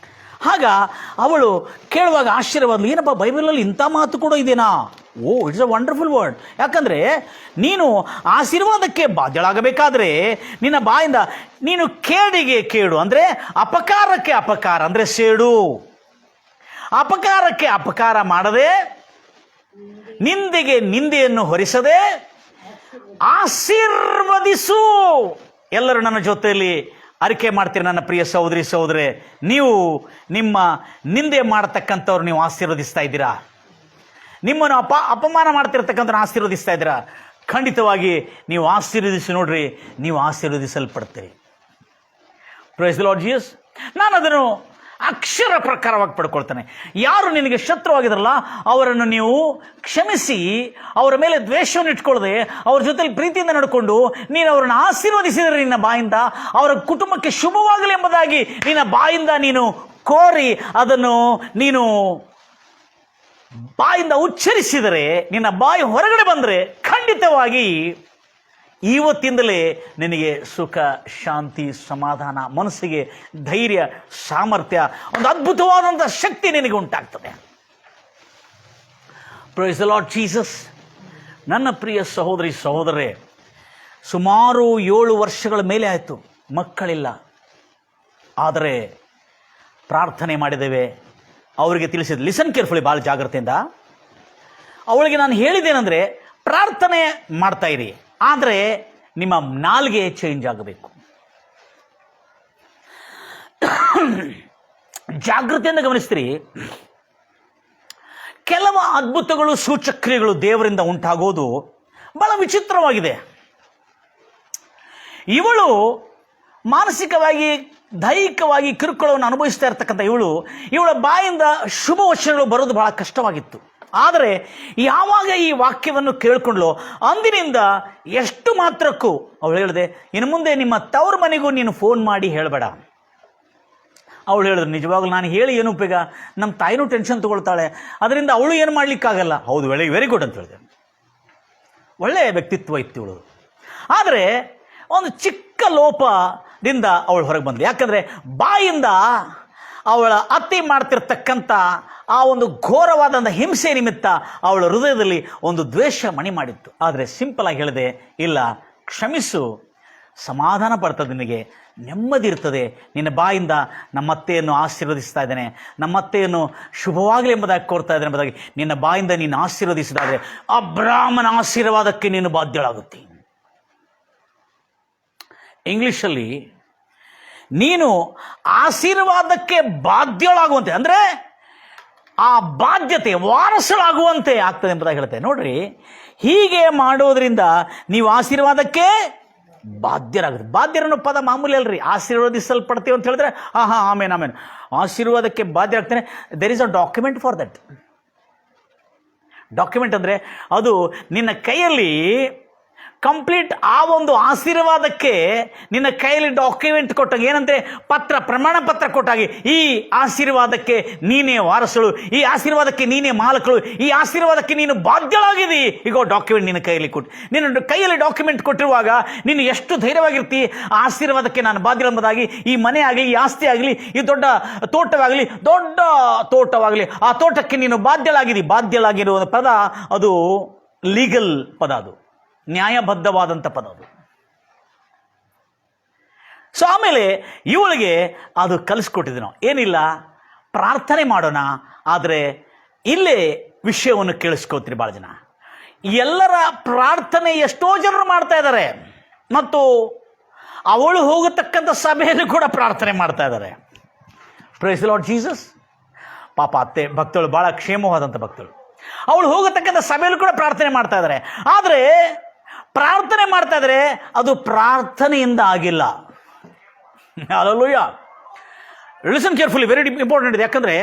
ಆಗ ಅವಳು ಕೇಳುವಾಗ ಆಶ್ಚರ್ಯವಾದ್ಲು, ಏನಪ್ಪ ಬೈಬಲಲ್ಲಿ ಇಂಥ ಮಾತು ಕೂಡ ಇದೆನಾ? ಓ, ಇಟ್ಸ್ ಅ ವಂಡರ್ಫುಲ್ ವರ್ಡ್. ಯಾಕಂದರೆ ನೀನು ಆಶೀರ್ವಾದಕ್ಕೆ ಬಾಧ್ಯಳಾಗಬೇಕಾದ್ರೆ ನಿನ್ನ ಬಾಯಿಂದ ನೀನು ಕೇಡಿಗೆ ಕೇಡು ಅಂದರೆ ಅಪಕಾರಕ್ಕೆ ಅಪಕಾರ ಅಂದರೆ ಸೇಡು, ಅಪಕಾರಕ್ಕೆ ಅಪಕಾರ ಮಾಡದೆ, ನಿಂದೆಗೆ ನಿಂದೆಯನ್ನು ಹೊರಿಸದೆ ಆಶೀರ್ವದಿಸು. ಎಲ್ಲರೂ ನನ್ನ ಜೊತೆಯಲ್ಲಿ ಅರಿಕೆ ಮಾಡ್ತೀರಿ, ನನ್ನ ಪ್ರಿಯ ಸಹೋದರಿ ಸಹೋದರೇ, ನೀವು ನಿಮ್ಮ ನಿಂದೆ ಮಾಡತಕ್ಕಂಥವ್ರು ನೀವು ಆಶೀರ್ವದಿಸ್ತಾ ಇದ್ದೀರಾ? ನಿಮ್ಮನ್ನು ಅಪಮಾನ ಮಾಡ್ತಿರ್ತಕ್ಕಂಥ ಆಶೀರ್ವದಿಸ್ತಾ ಇದ್ದೀರಾ? ಖಂಡಿತವಾಗಿ ನೀವು ಆಶೀರ್ವದಿಸಿ ನೋಡ್ರಿ, ನೀವು ಆಶೀರ್ವದಿಸಲ್ಪಡ್ತೀರಿ. Praise the Lord Jesus. ನಾನು ಅದನ್ನು ಅಕ್ಷರ ಪ್ರಕಾರವಾಗಿ ಪಡ್ಕೊಳ್ತಾನೆ. ಯಾರು ನಿನಗೆ ಶತ್ರುವಾಗಿದ್ರಲ್ಲ ಅವರನ್ನು ನೀವು ಕ್ಷಮಿಸಿ, ಅವರ ಮೇಲೆ ದ್ವೇಷವನ್ನು ಇಟ್ಕೊಳ್ಳದೆ ಅವ್ರ ಜೊತೆಲಿ ಪ್ರೀತಿಯಿಂದ ನಡ್ಕೊಂಡು ನೀನು ಅವರನ್ನು ಆಶೀರ್ವದಿಸಿದರೆ ನಿನ್ನ ಬಾಯಿಂದ ಅವರ ಕುಟುಂಬಕ್ಕೆ ಶುಭವಾಗಲಿ ಎಂಬುದಾಗಿ ನಿನ್ನ ಬಾಯಿಂದ ನೀನು ಕೋರಿ ಅದನ್ನು ನೀನು ಬಾಯಿಂದ ಉಚ್ಚರಿಸಿದರೆ, ನಿನ್ನ ಬಾಯಿ ಹೊರಗಡೆ ಬಂದರೆ ಖಂಡಿತವಾಗಿ ಇವತ್ತಿಂದಲೇ ನಿನಗೆ ಸುಖ, ಶಾಂತಿ, ಸಮಾಧಾನ, ಮನಸ್ಸಿಗೆ ಧೈರ್ಯ, ಸಾಮರ್ಥ್ಯ, ಒಂದು ಅದ್ಭುತವಾದಂಥ ಶಕ್ತಿ ನಿನಗೆ ಉಂಟಾಗ್ತದೆ. Praise the Lord Jesus. ನನ್ನ ಪ್ರಿಯ ಸಹೋದರಿ ಸಹೋದರರೇ, ಸುಮಾರು 7 ವರ್ಷಗಳ ಮೇಲೆ ಆಯಿತು, ಮಕ್ಕಳಿಲ್ಲ. ಆದರೆ ಪ್ರಾರ್ಥನೆ ಮಾಡಿದ್ದೇವೆ, ಅವರಿಗೆ ತಿಳಿಸಿದ, ಲಿಸನ್ ಕೇರ್ಫುಲಿ, ಭಾಳ ಜಾಗ್ರತೆಯಿಂದ. ಅವಳಿಗೆ ನಾನು ಹೇಳಿದ್ದೇನೆಂದರೆ, ಪ್ರಾರ್ಥನೆ ಮಾಡ್ತಾ ಇರಿ, ಆದರೆ ನಿಮ್ಮ ನಾಲ್ಗೆ ಚೇಂಜ್ ಆಗಬೇಕು. ಜಾಗೃತಿಯಿಂದ ಗಮನಿಸ್ತೀರಿ, ಕೆಲವು ಅದ್ಭುತಗಳು, ಸೂಚಕ್ರಿಯೆಗಳು ದೇವರಿಂದ ಉಂಟಾಗೋದು ಬಹಳ ವಿಚಿತ್ರವಾಗಿದೆ. ಇವಳು ಮಾನಸಿಕವಾಗಿ, ದೈಹಿಕವಾಗಿ ಕಿರುಕುಳವನ್ನು ಅನುಭವಿಸ್ತಾ ಇರ್ತಕ್ಕಂಥ ಇವಳ ಬಾಯಿಂದ ಶುಭ ವಚನಗಳು ಬರೋದು ಬಹಳ ಕಷ್ಟವಾಗಿತ್ತು. ಆದರೆ ಯಾವಾಗ ಈ ವಾಕ್ಯವನ್ನು ಕೇಳ್ಕೊಂಡ್ಲೋ ಅಂದಿನಿಂದ ಎಷ್ಟು ಮಾತ್ರಕ್ಕೂ ಅವಳು ಹೇಳಿದೆ, ಇನ್ನು ಮುಂದೆ ನಿಮ್ಮ ತವ್ರ ಮನೆಗೂ ನೀನು ಫೋನ್ ಮಾಡಿ ಹೇಳಬೇಡ. ಅವಳು ಹೇಳಿದ್ರು, ನಿಜವಾಗ್ಲೂ ನಾನು ಹೇಳಿ ಏನು ಉಪಯೋಗ, ನಮ್ಮ ತಾಯಿನೂ ಟೆನ್ಷನ್ ತಗೊಳ್ತಾಳೆ, ಅದರಿಂದ ಅವಳು ಏನು ಮಾಡಲಿಕ್ಕಾಗಲ್ಲ. ಹೌದು, ವೆರಿ ಗುಡ್ ಅಂತ ಹೇಳಿದೆ. ಒಳ್ಳೆಯ ವ್ಯಕ್ತಿತ್ವ ಇತ್ತು ಇವಳು. ಆದರೆ ಒಂದು ಚಿಕ್ಕ ಲೋಪದಿಂದ ಅವಳು ಹೊರಗೆ ಬಂದಳು. ಯಾಕಂದರೆ ಬಾಯಿಂದ ಅವಳ ಅತ್ತಿ ಮಾಡ್ತಿರ್ತಕ್ಕಂಥ ಆ ಒಂದು ಘೋರವಾದಂಥ ಹಿಂಸೆ ನಿಮಿತ್ತ ಅವಳ ಹೃದಯದಲ್ಲಿ ಒಂದು ದ್ವೇಷ ಮಣಿ ಮಾಡಿತ್ತು. ಆದರೆ ಸಿಂಪಲ್ ಆಗಿ ಹೇಳಿದೆ, ಇಲ್ಲ, ಕ್ಷಮಿಸು, ಸಮಾಧಾನ ಪಡ್ತದೆ, ನಿನಗೆ ನೆಮ್ಮದಿ ಇರ್ತದೆ. ನಿನ್ನ ಬಾಯಿಂದ ನಮ್ಮತ್ತೆಯನ್ನು ಆಶೀರ್ವದಿಸ್ತಾ ಇದ್ದೇನೆ, ನಮ್ಮತ್ತೆಯನ್ನು ಶುಭವಾಗಲಿ ಎಂಬುದಾಗಿ ಕೋರ್ತಾ ಇದ್ದೇನೆ ಎಂಬುದಾಗಿ ನಿನ್ನ ಬಾಯಿಂದ ನೀನು ಆಶೀರ್ವದಿಸಿದಾದರೆ ಅಬ್ರಾಹ್ಮನ ಆಶೀರ್ವಾದಕ್ಕೆ ನೀನು ಬಾಧ್ಯಳಾಗುತ್ತಿ. ಇಂಗ್ಲಿಷಲ್ಲಿ ನೀನು ಆಶೀರ್ವಾದಕ್ಕೆ ಬಾಧ್ಯಳಾಗುವಂತೆ ಅಂದರೆ ಆ ಬಾಧ್ಯತೆ ವಾರಸಳಾಗುವಂತೆ ಆಗ್ತದೆ ಎಂಬುದಾಗಿ ಹೇಳ್ತೇನೆ. ನೋಡ್ರಿ, ಹೀಗೆ ಮಾಡೋದ್ರಿಂದ ನೀವು ಆಶೀರ್ವಾದಕ್ಕೆ ಬಾಧ್ಯರಾಗುತ್ತೆ. ಬಾಧ್ಯರನ್ನು ಪದ ಮಾಮೂಲಿ ಅಲ್ರಿ, ಆಶೀರ್ವದಿಸಲ್ಪಡ್ತೀವಿ ಅಂತ ಹೇಳಿದ್ರೆ ಆಮೇನ್ ಆಶೀರ್ವಾದಕ್ಕೆ ಬಾಧ್ಯರಾಗ್ತೇನೆ. There is a document for that. Document ಅಂದರೆ ಅದು ನಿನ್ನ ಕೈಯಲ್ಲಿ ಕಂಪ್ಲೀಟ್ ಆ ಒಂದು ಆಶೀರ್ವಾದಕ್ಕೆ ನಿನ್ನ ಕೈಯಲ್ಲಿ ಡಾಕ್ಯುಮೆಂಟ್ ಕೊಟ್ಟಾಗ, ಏನಂದ್ರೆ ಪ್ರಮಾಣ ಪತ್ರ ಕೊಟ್ಟಾಗ, ಈ ಆಶೀರ್ವಾದಕ್ಕೆ ನೀನೇ ವಾರಸಳು, ಈ ಆಶೀರ್ವಾದಕ್ಕೆ ನೀನೇ ಮಾಲಕಳು, ಈ ಆಶೀರ್ವಾದಕ್ಕೆ ನೀನು ಬಾಧ್ಯಳಾಗಿದಿ. ಈಗ ಡಾಕ್ಯುಮೆಂಟ್ ನಿನ್ನ ಕೈಯಲ್ಲಿ ಕೊಟ್ಟು, ನಿನ್ನ ಕೈಯಲ್ಲಿ ಡಾಕ್ಯುಮೆಂಟ್ ಕೊಟ್ಟಿರುವಾಗ ನೀನು ಎಷ್ಟು ಧೈರ್ಯವಾಗಿರ್ತಿ, ಆ ಆಶೀರ್ವಾದಕ್ಕೆ ನಾನು ಬಾಧ್ಯ ಎಂಬುದಾಗಿ. ಈ ಮನೆ ಆಗಲಿ, ಈ ಆಸ್ತಿ ಆಗಲಿ, ಈ ದೊಡ್ಡ ತೋಟವಾಗಲಿ, ಆ ತೋಟಕ್ಕೆ ನೀನು ಬಾಧ್ಯಳಾಗಿರುವ ಪದ ಅದು ಲೀಗಲ್ ಪದ, ಅದು ನ್ಯಾಯಬದ್ಧವಾದಂಥ ಪದ. ಅದು ಸೊ ಆಮೇಲೆ ಇವಳಿಗೆ ಅದು ಕಲಿಸ್ಕೊಟ್ಟಿದ್ದೆ ನಾವು, ಏನಿಲ್ಲ ಪ್ರಾರ್ಥನೆ ಮಾಡೋಣ, ಆದರೆ ಇಲ್ಲೇ ವಿಷಯವನ್ನು ಕೇಳಿಸ್ಕೋತೀರಿ ಭಾಳ ಜನ. ಎಲ್ಲರ ಪ್ರಾರ್ಥನೆ ಎಷ್ಟೋ ಜನರು ಮಾಡ್ತಾ ಇದ್ದಾರೆ, ಮತ್ತು ಅವಳು ಹೋಗತಕ್ಕಂಥ ಸಭೆಯಲ್ಲಿ ಕೂಡ ಪ್ರಾರ್ಥನೆ ಮಾಡ್ತಾ ಇದ್ದಾರೆ. Praise the Lord Jesus. ಪಾಪ ಅತ್ತೆ ಭಕ್ತಳು, ಭಾಳ ಕ್ಷೇಮವಾದಂಥ ಭಕ್ತಳು, ಅವಳು ಹೋಗತಕ್ಕಂಥ ಸಭೆಯಲ್ಲೂ ಕೂಡ ಪ್ರಾರ್ಥನೆ ಮಾಡ್ತಾ ಇದ್ದಾರೆ. ಆದರೆ ಪ್ರಾರ್ಥನೆ ಮಾಡ್ತಾ ಇದ್ದಾರೆ, ಅದು ಪ್ರಾರ್ಥನೆಯಿಂದ ಆಗಿಲ್ಲ. Hallelujah. Listen carefully, very important ಇದೆ. ಯಾಕಂದರೆ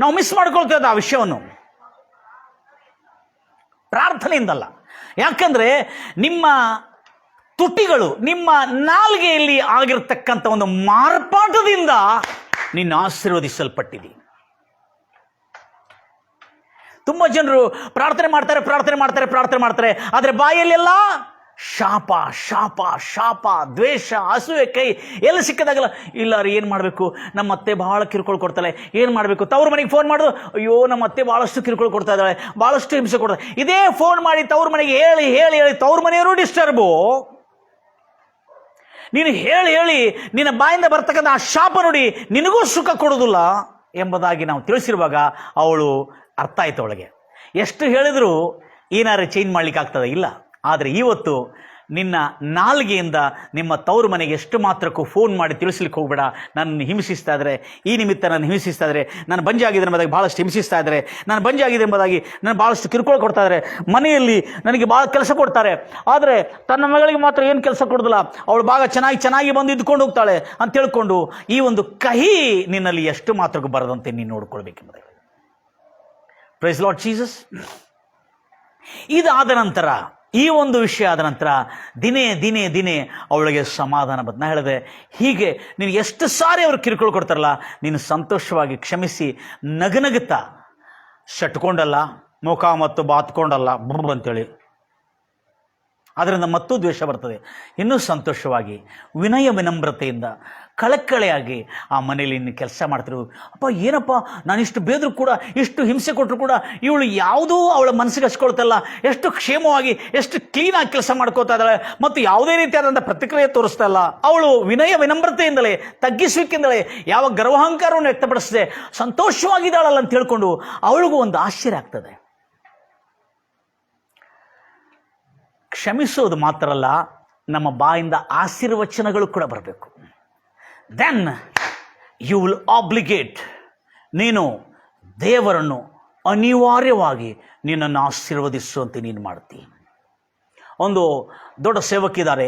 ನಾವು ಮಿಸ್ ಮಾಡ್ಕೊಳ್ತಾ ಇದ್ದ ಆ ವಿಷಯವನ್ನು. ಪ್ರಾರ್ಥನೆಯಿಂದಲ್ಲ. ಯಾಕಂದರೆ ನಿಮ್ಮ ತುಟಿಗಳು, ನಿಮ್ಮ ನಾಲ್ಗೆಯಲ್ಲಿ ಆಗಿರ್ತಕ್ಕಂಥ ಒಂದು ಮಾರ್ಪಾಟದಿಂದ ನಿನ್ನ ಆಶೀರ್ವದಿಸಲ್ಪಟ್ಟಿದೆ. ತುಂಬ ಜನರು ಪ್ರಾರ್ಥನೆ ಮಾಡ್ತಾರೆ, ಆದರೆ ಬಾಯಲ್ಲೆಲ್ಲ ಶಾಪ ಶಾಪ ಶಾಪ, ದ್ವೇಷ, ಅಸೂಯೆ, ಕೈ ಎಲ್ಲ ಸಿಕ್ಕದಾಗಲ್ಲ, ಇಲ್ಲ ರೀ ಏನು ಮಾಡಬೇಕು, ನಮ್ಮ ಅತ್ತೆ ಭಾಳ ಕಿರುಕುಳ ಕೊಡ್ತಾಳೆ, ಏನು ಮಾಡಬೇಕು, ತವ್ರ ಮನೆಗೆ ಫೋನ್ ಮಾಡೋದು, ಅಯ್ಯೋ ನಮ್ಮ ಅತ್ತೆ ಭಾಳಷ್ಟು ಕಿರುಕುಳ ಕೊಡ್ತಾ ಇದ್ದಾಳೆ, ಭಾಳಷ್ಟು ಹಿಂಸೆ ಕೊಡ್ತಾಳೆ. ಇದೇ ಫೋನ್ ಮಾಡಿ ತವ್ರ ಮನೆಗೆ ಹೇಳಿ ಹೇಳಿ ಹೇಳಿ ತವ್ರ ಮನೆಯವರು ಡಿಸ್ಟರ್ಬು. ನೀನು ಹೇಳಿ ಹೇಳಿ ನಿನ್ನ ಬಾಯಿಂದ ಬರ್ತಕ್ಕಂಥ ಆ ಶಾಪ ನೋಡಿ ನಿನಗೂ ಸುಖ ಕೊಡೋದಿಲ್ಲ ಎಂಬುದಾಗಿ ನಾವು ತಿಳಿಸಿರುವಾಗ ಅವಳು ಅರ್ಥ ಆಯ್ತು ಅವಳಿಗೆ. ಎಷ್ಟು ಹೇಳಿದರೂ ಏನಾರು ಚೇಂಜ್ ಮಾಡ್ಲಿಕ್ಕೆ ಆಗ್ತದೆ? ಇಲ್ಲ. ಆದರೆ ಇವತ್ತು ನಿನ್ನ ನಾಲ್ಗೆಯಿಂದ ನಿಮ್ಮ ತವರು ಮನೆಗೆ ಎಷ್ಟು ಮಾತ್ರಕ್ಕೂ ಫೋನ್ ಮಾಡಿ ತಿಳಿಸ್ಲಿಕ್ಕೆ ಹೋಗ್ಬೇಡ. ನನ್ನ ಹಿಂಸಿಸ್ತಾ ಇದ್ದಾರೆ, ಈ ನಿಮಿತ್ತ ನನ್ನ ಹಿಂಸಿಸ್ತಾ ಇದ್ದಾರೆ, ನಾನು ಬಂಜೆ ಆಗಿದೆ ಎಂಬುದಾಗಿ ಭಾಳಷ್ಟು ಹಿಂಸಿಸ್ತಾ ಇದ್ದಾರೆ, ನಾನು ಬಂಜೆ ಆಗಿದೆ ಎಂಬುದಾಗಿ ನಾನು ಭಾಳಷ್ಟು ಕಿರುಕುಳ ಕೊಡ್ತಾ ಇದ್ದಾರೆ, ಮನೆಯಲ್ಲಿ ನನಗೆ ಭಾಳ ಕೆಲಸ ಕೊಡ್ತಾರೆ, ಆದರೆ ತನ್ನ ಮಗಳಿಗೆ ಮಾತ್ರ ಏನು ಕೆಲಸ ಕೊಡೋದಿಲ್ಲ, ಅವಳು ಭಾಳ ಚೆನ್ನಾಗಿ ಬಂದು ಇದ್ಕೊಂಡು ಹೋಗ್ತಾಳೆ ಅಂತ ತಿಳ್ಕೊಂಡು ಈ ಒಂದು ಕಹಿ ನಿನ್ನಲ್ಲಿ ಎಷ್ಟು ಮಾತ್ರಕ್ಕೂ ಬರದಂತೆ ನೀನು ನೋಡ್ಕೊಳ್ಬೇಕೆಂಬುದಾಗಿ. Price Lord Jesus. ಇದಾದ ನಂತರ, ಈ ಒಂದು ವಿಷಯ ಆದ ನಂತರ ದಿನೇ ದಿನೇ ದಿನೇ ಅವಳಿಗೆ ಸಮಾಧಾನ ಬಂತು. ನಾ ಹೇಳಿದೆ, ಹೀಗೆ ನೀನು ಎಷ್ಟು ಸಾರಿ ಅವ್ರು ಕಿರುಕುಳ ಕೊಡ್ತಾರಲ್ಲ, ನೀನು ಸಂತೋಷವಾಗಿ ಕ್ಷಮಿಸಿ ನಗನಗುತ್ತಾ, ಶಟ್ಕೊಂಡಲ್ಲ, ಮುಖ ಮತ್ತು ಬಾತ್ಕೊಂಡಲ್ಲ ಅಂತೇಳಿ, ಅದರಿಂದ ಮತ್ತೂ ದ್ವೇಷ ಬರ್ತದೆ. ಇನ್ನೂ ಸಂತೋಷವಾಗಿ ವಿನಯ ವಿನಮ್ರತೆಯಿಂದ ಕಳಕಳೆಯಾಗಿ ಆ ಮನೇಲಿ ಇನ್ನು ಕೆಲಸ ಮಾಡ್ತಿರು. ಅಪ್ಪ ಏನಪ್ಪ, ನಾನಿಷ್ಟು ಬೇದರೂ ಕೂಡ, ಇಷ್ಟು ಹಿಂಸೆ ಕೊಟ್ಟರು ಕೂಡ ಇವಳು ಯಾವುದೂ ಅವಳ ಮನಸ್ಸಿಗೆ ಹಚ್ಕೊಳ್ತಲ್ಲ, ಎಷ್ಟು ಕ್ಷೇಮವಾಗಿ ಎಷ್ಟು ಕ್ಲೀನಾಗಿ ಕೆಲಸ ಮಾಡ್ಕೋತಾ ಇದ್ದಾಳೆ, ಮತ್ತು ಯಾವುದೇ ರೀತಿಯಾದಂಥ ಪ್ರತಿಕ್ರಿಯೆ ತೋರಿಸ್ತಾ ಇಲ್ಲ. ಅವಳು ವಿನಯ ವಿನಮ್ರತೆಯಿಂದಲೇ, ತಗ್ಗಿಸುವಿಕೆಯಿಂದಲೇ, ಯಾವ ಗರ್ವಹಂಕಾರವನ್ನು ವ್ಯಕ್ತಪಡಿಸದೆ ಸಂತೋಷವಾಗಿದ್ದಾಳಲ್ಲ ಅಂತ ಹೇಳ್ಕೊಂಡು ಅವಳಿಗೂ ಒಂದು ಆಶ್ಚರ್ಯ ಆಗ್ತದೆ. ಕ್ಷಮಿಸೋದು ಮಾತ್ರ ಅಲ್ಲ, ನಮ್ಮ ಬಾಯಿಂದ ಆಶೀರ್ವಚನಗಳು ಕೂಡ ಬರಬೇಕು. ದೆನ್ ಯು ವಿಲ್ ಆಬ್ಲಿಗೇಟ್, ನೀನು ದೇವರನ್ನು ಅನಿವಾರ್ಯವಾಗಿ ನಿನ್ನನ್ನು ಆಶೀರ್ವದಿಸುವಂತೆ ನೀನು ಮಾಡ್ತೀವಿ. ಒಂದು ದೊಡ್ಡ ಸೇವಕಿದ್ದಾರೆ,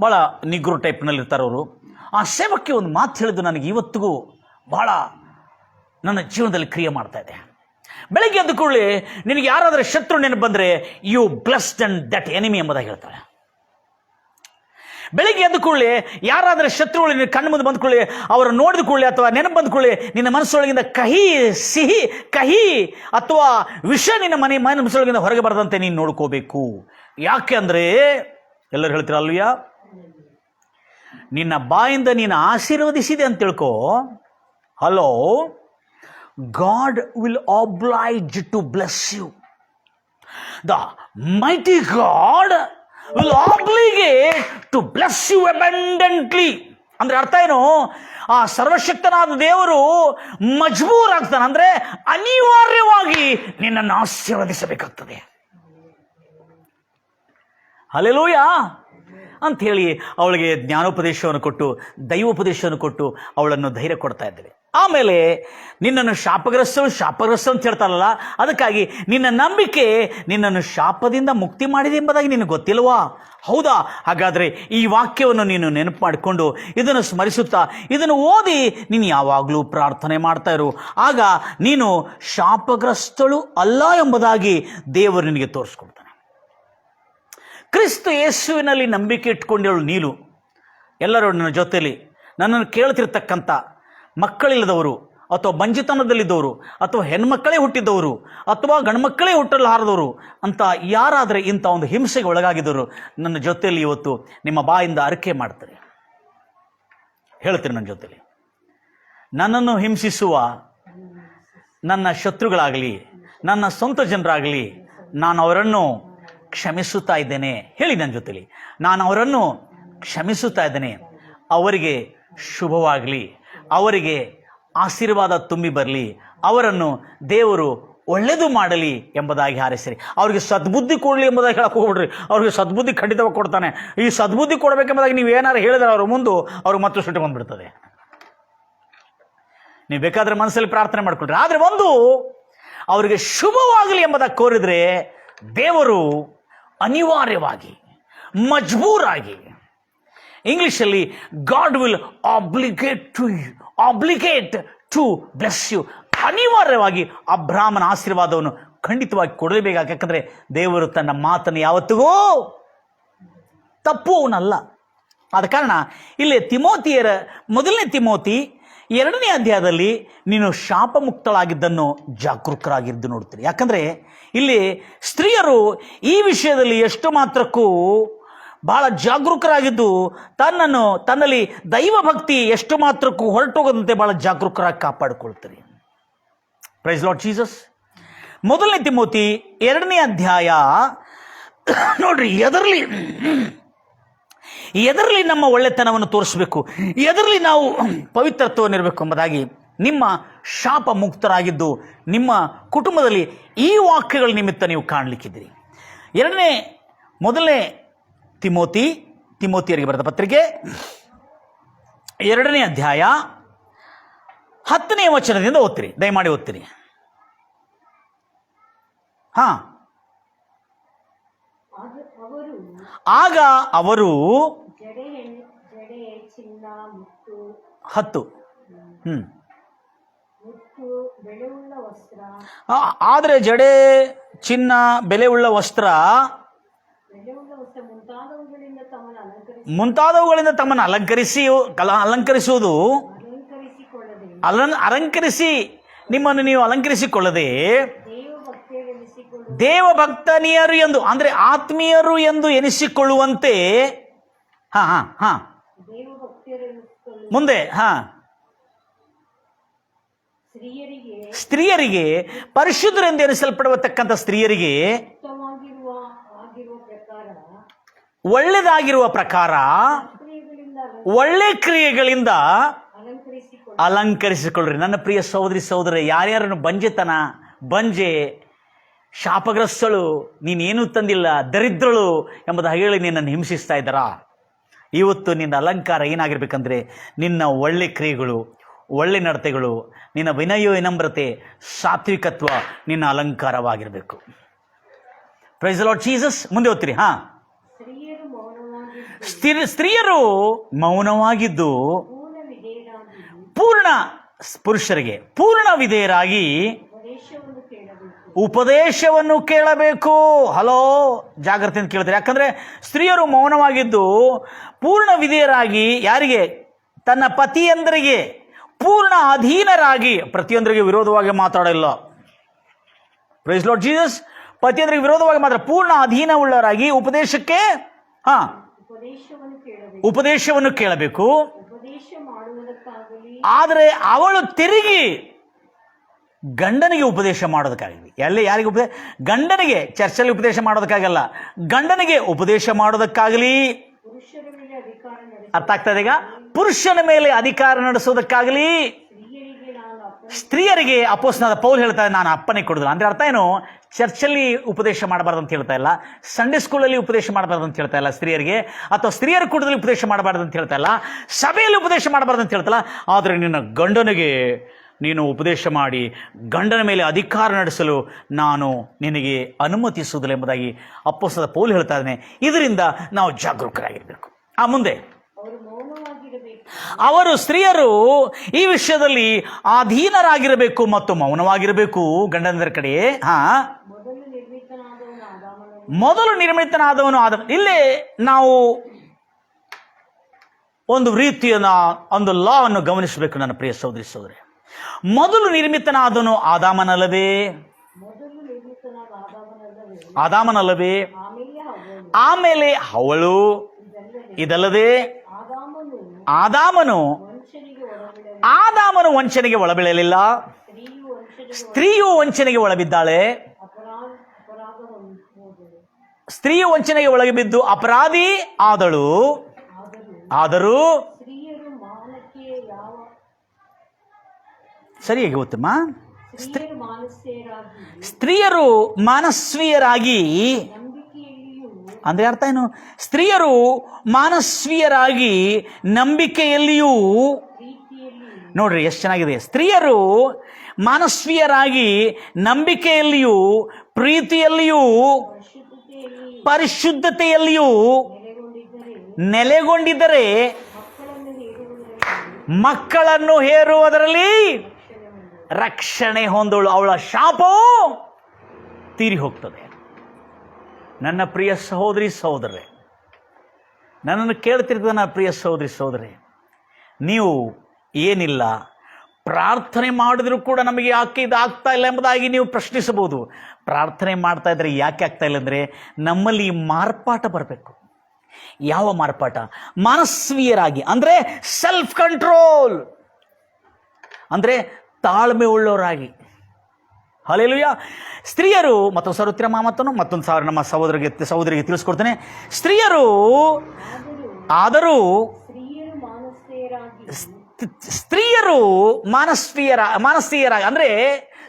ಭಾಳ ನಿಗ್ರು ಟೈಪ್ನಲ್ಲಿರ್ತಾರೆ ಅವರು. ಆ ಸೇವಕಿ ಒಂದು ಮಾತು ಹೇಳಿದ್ದು ನನಗೆ ಇವತ್ತಿಗೂ ಭಾಳ ನನ್ನ ಜೀವನದಲ್ಲಿ ಕ್ರಿಯೆ ಮಾಡ್ತಾ ಇದೆ. ಬೆಳಗ್ಗೆ ಎದ್ದ ಕೂಡಲೇ ನಿನಗೆ ಯಾರಾದರೂ ಶತ್ರು ನೆನಪು ಬಂದರೆ you blessed and that enemy ಎಂಬುದಾಗಿ ಹೇಳ್ತಾಳೆ. ಬೆಳಗ್ಗೆ ಎದ್ದ ಕೂಡಲೇ ಯಾರಾದರೂ ಶತ್ರುಗಳು ನಿನ್ನ ಕಣ್ಣು ಮುಂದೆ ಬಂದ ಕೂಡಲೇ, ಅವರು ನೋಡಿದ ಕೂಡಲೇ ಅಥವಾ ನೆನಪು ಬಂದ ಕೂಡಲೇ ನಿನ್ನ ಮನಸ್ಸೊಳಗಿಂದ ಕಹಿ ಅಥವಾ ವಿಷ ನಿನ್ನ ಮನಸ್ಸೊಳಗಿಂದ ಹೊರಗೆ ಬರದಂತೆ ನೀನು ನೋಡ್ಕೋಬೇಕು. ಯಾಕೆ ಅಂದರೆ, ಎಲ್ಲರೂ ಹೇಳ್ತೀರ ಅಲ್ವಯ್ಯ, ನಿನ್ನ ಬಾಯಿಂದ ನೀನು ಆಶೀರ್ವದಿಸಿದೆ ಅಂತ ತಿಳ್ಕೋ. Hello, God will oblige to bless you. The mighty God will obligate to bless you abundantly. ಅಂದ್ರೆ ಅರ್ಥ ಏನು? ಆ ಸರ್ವಶಕ್ತನಾದ ದೇವರು ಮಜ್ಬೂರ್ ಆಗ್ತಾನೆ, ಅಂದ್ರೆ ಅನಿವಾರ್ಯವಾಗಿ ನಿನ್ನನ್ನು ಆಶೀರ್ವದಿಸಬೇಕಾಗ್ತದೆ. ಹಲ್ಲೆಲೂಯಾ ಅಂಥೇಳಿ ಅವಳಿಗೆ ಜ್ಞಾನೋಪದೇಶವನ್ನು ಕೊಟ್ಟು, ದೈವೋಪದೇಶವನ್ನು ಕೊಟ್ಟು ಅವಳನ್ನು ಧೈರ್ಯ ಕೊಡ್ತಾ ಇದ್ದೇವೆ. ಆಮೇಲೆ ನಿನ್ನನ್ನು ಶಾಪಗ್ರಸ್ತ ಅಂತ ಹೇಳ್ತಾರಲ್ಲ, ಅದಕ್ಕಾಗಿ ನಿನ್ನ ನಂಬಿಕೆ ನಿನ್ನನ್ನು ಶಾಪದಿಂದ ಮುಕ್ತಿ ಮಾಡಿದೆ ಎಂಬುದಾಗಿ ನಿನಗೆ ಗೊತ್ತಿಲ್ವಾ? ಹೌದಾ? ಹಾಗಾದರೆ ಈ ವಾಕ್ಯವನ್ನು ನೀನು ನೆನಪು ಮಾಡಿಕೊಂಡು ಇದನ್ನು ಸ್ಮರಿಸುತ್ತಾ ಇದನ್ನು ಓದಿ ನೀನು ಯಾವಾಗಲೂ ಪ್ರಾರ್ಥನೆ ಮಾಡ್ತಾ ಇರು. ಆಗ ನೀನು ಶಾಪಗ್ರಸ್ತಳು ಅಲ್ಲ ಎಂಬುದಾಗಿ ದೇವರು ನಿನಗೆ ತೋರಿಸ್ಕೊಡ್ತಾನೆ. ಕ್ರಿಸ್ತ ಯೇಸುವಿನಲ್ಲಿ ನಂಬಿಕೆ ಇಟ್ಕೊಂಡೇಳು ನೀನು. ಎಲ್ಲರೂ ನನ್ನ ಜೊತೆಯಲ್ಲಿ ನನ್ನನ್ನು ಕೇಳ್ತಿರ್ತಕ್ಕಂಥ ಮಕ್ಕಳಿಲ್ಲದವರು, ಅಥವಾ ಬಂಜಿತನದಲ್ಲಿದ್ದವರು, ಅಥವಾ ಹೆಣ್ಮಕ್ಕಳೇ ಹುಟ್ಟಿದ್ದವರು, ಅಥವಾ ಗಂಡ್ಮಕ್ಕಳೇ ಹುಟ್ಟಲಾರದವರು ಅಂತ ಯಾರಾದರೆ ಇಂಥ ಒಂದು ಹಿಂಸೆಗೆ ಒಳಗಾಗಿದ್ದವರು ನನ್ನ ಜೊತೆಯಲ್ಲಿ ಇವತ್ತು ನಿಮ್ಮ ಬಾಯಿಂದ ಅರಿಕೆ ಮಾಡ್ತಾರೆ. ಹೇಳ್ತೀನಿ ನನ್ನ ಜೊತೆಯಲ್ಲಿ, ನನ್ನನ್ನು ಹಿಂಸಿಸುವ ನನ್ನ ಶತ್ರುಗಳಾಗಲಿ, ನನ್ನ ಸ್ವಂತ ಜನರಾಗಲಿ, ನಾನು ಅವರನ್ನು ಕ್ಷಮಿಸುತ್ತಾ ಇದ್ದೇನೆ. ಹೇಳಿ ನನ್ನ ಜೊತೆಲಿ, ನಾನು ಅವರನ್ನು ಕ್ಷಮಿಸುತ್ತಾ ಇದ್ದೇನೆ. ಅವರಿಗೆ ಶುಭವಾಗಲಿ, ಅವರಿಗೆ ಆಶೀರ್ವಾದ ತುಂಬಿ ಬರಲಿ, ಅವರನ್ನು ದೇವರು ಒಳ್ಳೆಯದು ಮಾಡಲಿ ಎಂಬುದಾಗಿ ಹಾರೈಸಿರಿ. ಅವ್ರಿಗೆ ಸದ್ಬುದ್ಧಿ ಕೊಡಲಿ ಎಂಬುದಾಗಿ ಹೇಳಕ್ಕೆ ಹೋಗ್ಬಿಡ್ರಿ. ಅವ್ರಿಗೆ ಸದ್ಬುದ್ಧಿ ಖಂಡಿತವಾಗಿ ಕೊಡ್ತಾನೆ. ಈ ಸದ್ಬುದ್ಧಿ ಕೊಡಬೇಕೆಂಬುದಾಗಿ ನೀವು ಏನಾರು ಹೇಳಿದ್ರೆ ಅವ್ರ ಮುಂದೆ ಅವ್ರಿಗೆ ಮತ್ತೆ ಸಿಟ್ಟು ಬಂದ್ಬಿಡ್ತದೆ. ನೀವು ಬೇಕಾದ್ರೆ ಮನಸ್ಸಲ್ಲಿ ಪ್ರಾರ್ಥನೆ ಮಾಡ್ಕೊಳ್ರಿ. ಆದರೆ ಒಂದು ಅವರಿಗೆ ಶುಭವಾಗಲಿ ಎಂಬುದಾಗಿ ಕೋರಿದ್ರೆ ದೇವರು ಅನಿವಾರ್ಯವಾಗಿ, ಮಜ್ಬೂರಾಗಿ, ಇಂಗ್ಲಿಷಲ್ಲಿ God will obligate to bless you, ಅನಿವಾರ್ಯವಾಗಿ ಅಬ್ರಾಹ್ಮನ ಆಶೀರ್ವಾದವನ್ನು ಖಂಡಿತವಾಗಿ ಕೊಡಲೇಬೇಕಾಗಿ. ಯಾಕಂದರೆ ದೇವರು ತನ್ನ ಮಾತನ್ನು ಯಾವತ್ತಿಗೂ ತಪ್ಪುವನಲ್ಲ. ಆದ ಕಾರಣ ಇಲ್ಲಿ ತಿಮೋತಿಯರ ಮೊದಲನೇ ತಿಮೋತಿ 2ನೇ ಅಧ್ಯಾಯದಲ್ಲಿ ನೀನು ಶಾಪ ಮುಕ್ತಳಾಗಿದ್ದನ್ನು ಜಾಗರೂಕರಾಗಿದ್ದು ನೋಡ್ತೀರಿ. ಯಾಕಂದರೆ ಇಲ್ಲಿ ಸ್ತ್ರೀಯರು ಈ ವಿಷಯದಲ್ಲಿ ಎಷ್ಟು ಮಾತ್ರಕ್ಕೂ ಬಹಳ ಜಾಗರೂಕರಾಗಿದ್ದು ತನ್ನಲ್ಲಿ ದೈವ ಭಕ್ತಿ ಎಷ್ಟು ಮಾತ್ರಕ್ಕೂ ಹೊರಟೋಗದಂತೆ ಬಹಳ ಜಾಗರೂಕರಾಗಿ ಕಾಪಾಡಿಕೊಳ್ತಾರೆ. Praise Lord Jesus. ಮೊದಲನೇ ತಿಮೋತಿ 2ನೇ ಅಧ್ಯಾಯ ನೋಡ್ರಿ, ಎದರಲ್ಲಿ ನಮ್ಮ ಒಳ್ಳೆತನವನ್ನು ತೋರಿಸಬೇಕು, ಎದರಲ್ಲಿ ನಾವು ಪವಿತ್ರತ್ವವನ್ನಿರಬೇಕು ಎಂಬುದಾಗಿ ನಿಮ್ಮ ಶಾಪ ಮುಕ್ತರಾಗಿದ್ದು ನಿಮ್ಮ ಕುಟುಂಬದಲ್ಲಿ ಈ ವಾಕ್ಯಗಳ ನಿಮಿತ್ತ ನೀವು ಕಾಣಲಿಕ್ಕಿದ್ದೀರಿ. ಮೊದಲನೇ ತಿಮೋತಿಯರಿಗೆ ಬರೆದ ಪತ್ರಿಕೆ 2ನೇ ಅಧ್ಯಾಯ 10ನೇ ವಚನದಿಂದ ಓದ್ತೀರಿ, ದಯಮಾಡಿ ಓದ್ತೀರಿ. ಆಗ ಅವರು 10 ಆದರೆ ಜಡೆ, ಚಿನ್ನ, ಬೆಲೆಯುಳ್ಳ ವಸ್ತ್ರ ಮುಂತಾದವುಗಳಿಂದ ತಮ್ಮನ್ನು ಅಲಂಕರಿಸುವುದು, ಅಲಂಕರಿಸಿ ನಿಮ್ಮನ್ನು ನೀವು ಅಲಂಕರಿಸಿಕೊಳ್ಳದೆ ದೇವಭಕ್ತನಿಯರು ಎಂದು, ಅಂದರೆ ಆತ್ಮೀಯರು ಎಂದು ಎನಿಸಿಕೊಳ್ಳುವಂತೆ ಮುಂದೆ ಸ್ತ್ರೀಯರಿಗೆ, ಪರಿಶುದ್ಧರೆಂದು ಎನಿಸಲ್ಪಡತಕ್ಕಂಥ ಸ್ತ್ರೀಯರಿಗೆ ಒಳ್ಳೆದಾಗಿರುವ ಪ್ರಕಾರ ಒಳ್ಳೆ ಕ್ರಿಯೆಗಳಿಂದ ಅಲಂಕರಿಸಿಕೊಳ್ಳ್ರಿ. ನನ್ನ ಪ್ರಿಯ ಸಹೋದರಿ, ಯಾರ್ಯಾರನ್ನು ಬಂಜೆ, ಶಾಪಗ್ರಸ್ತಳು, ನೀನೇನು ತಂದಿಲ್ಲ, ದರಿದ್ರಳು ಎಂಬುದಾಗಿ ಹೇಳಿ ನಿನ್ನನ್ನು ಹಿಂಸಿಸ್ತಾ ಇದ್ದಾರಾ? ಇವತ್ತು ನಿನ್ನ ಅಲಂಕಾರ ಏನಾಗಿರ್ಬೇಕಂದ್ರೆ ನಿನ್ನ ಒಳ್ಳೆ ಕ್ರಿಯೆಗಳು, ಒಳ್ಳೆ ನಡತೆಗಳು, ನಿನ್ನ ವಿನಯ, ವಿನಮ್ರತೆ, ಸಾತ್ವಿಕತ್ವ ನಿನ್ನ ಅಲಂಕಾರವಾಗಿರಬೇಕು. Praise the Lord Jesus. ಮುಂದೆ ಓದ್ತೀರಿ. ಸ್ತ್ರೀಯರು ಮೌನವಾಗಿದ್ದು ಪುರುಷರಿಗೆ ಪೂರ್ಣ ವಿಧೇಯರಾಗಿ ಉಪದೇಶವನ್ನು ಕೇಳಬೇಕು. ಹಲೋ, ಜಾಗ್ರತೆಯಿಂದ ಕೇಳ್ತಾರೆ. ಯಾಕಂದ್ರೆ ಸ್ತ್ರೀಯರು ಮೌನವಾಗಿದ್ದು ಪೂರ್ಣ ವಿಧೇಯರಾಗಿ, ಯಾರಿಗೆ? ತನ್ನ ಪತಿಯಂದರಿಗೆ ಪೂರ್ಣ ಅಧೀನರಾಗಿ. ಪ್ರತಿಯೊಂದರಿಗೆ ವಿರೋಧವಾಗಿ ಮಾತಾಡಲ್ಲ. Price Lord Jesus. ಪತಿಯಂದರಿಗೆ ವಿರೋಧವಾಗಿ ಮಾತ್ರ ಪೂರ್ಣ ಅಧೀನವುಳ್ಳವರಾಗಿ ಉಪದೇಶಕ್ಕೆ ಉಪದೇಶವನ್ನು ಕೇಳಬೇಕು. ಆದರೆ ಅವಳು ತಿರುಗಿ ಗಂಡನಿಗೆ ಉಪದೇಶ ಮಾಡೋದಕ್ಕಾಗಲಿ. ಯಾರಿಗೆ ಗಂಡನಿಗೆ ಚರ್ಚಲ್ಲಿ ಉಪದೇಶ ಮಾಡೋದಕ್ಕಾಗಲ್ಲ, ಗಂಡನಿಗೆ ಉಪದೇಶ ಮಾಡೋದಕ್ಕಾಗಲಿ. ಅರ್ಥ ಆಗ್ತದೆ ಈಗ? ಪುರುಷನ ಮೇಲೆ ಅಧಿಕಾರ ನಡೆಸೋದಕ್ಕಾಗಲಿ. ಸ್ತ್ರೀಯರಿಗೆ ಅಪೊಸ್ತಲನಾದ ಪೌಲ್ ಹೇಳ್ತಾರೆ, ನಾನು ಅಪ್ಪನಿಗೆ ಕೊಡುದಿಲ್ಲ. ಅಂದ್ರೆ ಅರ್ಥ ಏನು? ಚರ್ಚಲ್ಲಿ ಉಪದೇಶ ಮಾಡಬಾರ್ದು ಅಂತ ಹೇಳ್ತಾ ಇಲ್ಲ, ಸಂಡೇ ಸ್ಕೂಲಲ್ಲಿ ಉಪದೇಶ ಮಾಡಬಾರ್ದು ಅಂತ ಹೇಳ್ತಾ ಇಲ್ಲ ಸ್ತ್ರೀಯರಿಗೆ, ಅಥವಾ ಸ್ತ್ರೀಯರ ಕೂಟದಲ್ಲಿ ಉಪದೇಶ ಮಾಡಬಾರ್ದು ಅಂತ ಹೇಳ್ತಾ ಇಲ್ಲ, ಸಭೆಯಲ್ಲಿ ಉಪದೇಶ ಮಾಡಬಾರ್ದು ಅಂತ ಹೇಳ್ತಲ್ಲ. ಆದರೆ ನಿನ್ನ ಗಂಡನಿಗೆ ನೀನು ಉಪದೇಶ ಮಾಡಿ ಗಂಡನ ಮೇಲೆ ಅಧಿಕಾರ ನಡೆಸಲು ನಾನು ನಿನಗೆ ಅನುಮತಿಸುವುದಿಲ್ಲ ಎಂಬುದಾಗಿ ಅಪೊಸ್ತಲನಾದ ಪೌಲ್ ಹೇಳ್ತಾ ಇದ್ದಾನೆ. ಇದರಿಂದ ನಾವು ಜಾಗರೂಕರಾಗಿರಬೇಕು. ಮುಂದೆ ಅವರು ಸ್ತ್ರೀಯರು ಈ ವಿಷಯದಲ್ಲಿ ಅಧೀನರಾಗಿರಬೇಕು ಮತ್ತು ಮೌನವಾಗಿರಬೇಕು ಗಂಡನರ ಕಡೆ. ಮೊದಲು ನಿರ್ಮಿತನಾದವನು ಇಲ್ಲಿ ನಾವು ಒಂದು ರೀತಿಯ ಒಂದು ಲಾ ಅನ್ನು ಗಮನಿಸಬೇಕು ನನ್ನ ಪ್ರಿಯ ಸಹೋದರಿ. ಮೊದಲು ನಿರ್ಮಿತನಾದವನು ಆದಾಮನಲ್ಲವೇ? ಆಮೇಲೆ ಅವಳು. ಇದಲ್ಲದೆ ಆದಾಮನು ವಂಚನೆಗೆ ಒಳಬೀಳಲಿಲ್ಲ, ಸ್ತ್ರೀಯು ವಂಚನೆಗೆ ಒಳಬಿದ್ದಾಳೆ. ಸ್ತ್ರೀಯು ವಂಚನೆಗೆ ಒಳಗೆ ಬಿದ್ದು ಅಪರಾಧಿ ಆದಳು. ಆದರೂ ಸರಿಯಾಗಿ ಓದ್ತಮ್ಮ. ಸ್ತ್ರೀಯರು ಮಾನಸ್ವೀಯರಾಗಿ ಅಂದ್ರೆ ಅರ್ಥ ಏನು? ಸ್ತ್ರೀಯರು ಮಾನಸ್ವೀಯರಾಗಿ ನಂಬಿಕೆಯಲ್ಲಿಯೂ, ನೋಡ್ರಿ ಎಷ್ಟು ಚೆನ್ನಾಗಿದೆ. ಸ್ತ್ರೀಯರು ಮಾನಸ್ವೀಯರಾಗಿ ನಂಬಿಕೆಯಲ್ಲಿಯೂ, ಪ್ರೀತಿಯಲ್ಲಿಯೂ, ಪರಿಶುದ್ಧತೆಯಲ್ಲಿಯೂ ನೆಲೆಗೊಂಡಿದ್ದರೆ ಮಕ್ಕಳನ್ನು ಹೇರುವುದರಲ್ಲಿ ರಕ್ಷಣೆ ಹೊಂದೋಳು. ಅವಳ ಶಾಪವು ತೀರಿ ಹೋಗ್ತದೆ. ನನ್ನ ಪ್ರಿಯ ಸಹೋದರಿ ಸಹೋದರರೇ, ನನ್ನನ್ನು ಕೇಳ್ತಿರ್ತದೆ ನನ್ನ ಪ್ರಿಯ ಸಹೋದರಿ ಸಹೋದರೇ, ನೀವು ಏನಿಲ್ಲ ಪ್ರಾರ್ಥನೆ ಮಾಡಿದ್ರು ಕೂಡ ನಮಗೆ ಯಾಕೆ ಇದು ಆಗ್ತಾ ಇಲ್ಲ ಎಂಬುದಾಗಿ ನೀವು ಪ್ರಶ್ನಿಸಬಹುದು. ಪ್ರಾರ್ಥನೆ ಮಾಡ್ತಾ ಇದ್ರೆ ಯಾಕೆ ಆಗ್ತಾ ಇಲ್ಲ ಅಂದರೆ ನಮ್ಮಲ್ಲಿ ಮಾರ್ಪಾಟ ಬರಬೇಕು. ಯಾವ ಮಾರ್ಪಾಟ? ಮನಸ್ವೀಯರಾಗಿ ಅಂದರೆ ಸೆಲ್ಫ್ ಕಂಟ್ರೋಲ್, ಅಂದರೆ ತಾಳ್ಮೆ ಉಳ್ಳವರಾಗಿ. ಹಲ್ಲೆಲೂಯಾ. ಸ್ತ್ರೀಯರು ಮತ್ತೊಂದು ಸಾವಿರ ಮತ್ತೊಂದು ಸಾವಿರ ನಮ್ಮ ಸಹೋದರಿಗೆ ತಿಳಿಸ್ಕೊಡ್ತೇನೆ. ಸ್ತ್ರೀಯರು ಆದರೂ ಸ್ತ್ರೀಯರು ಮಾನಸ್ವೀಯರಾಗಿ ಅಂದರೆ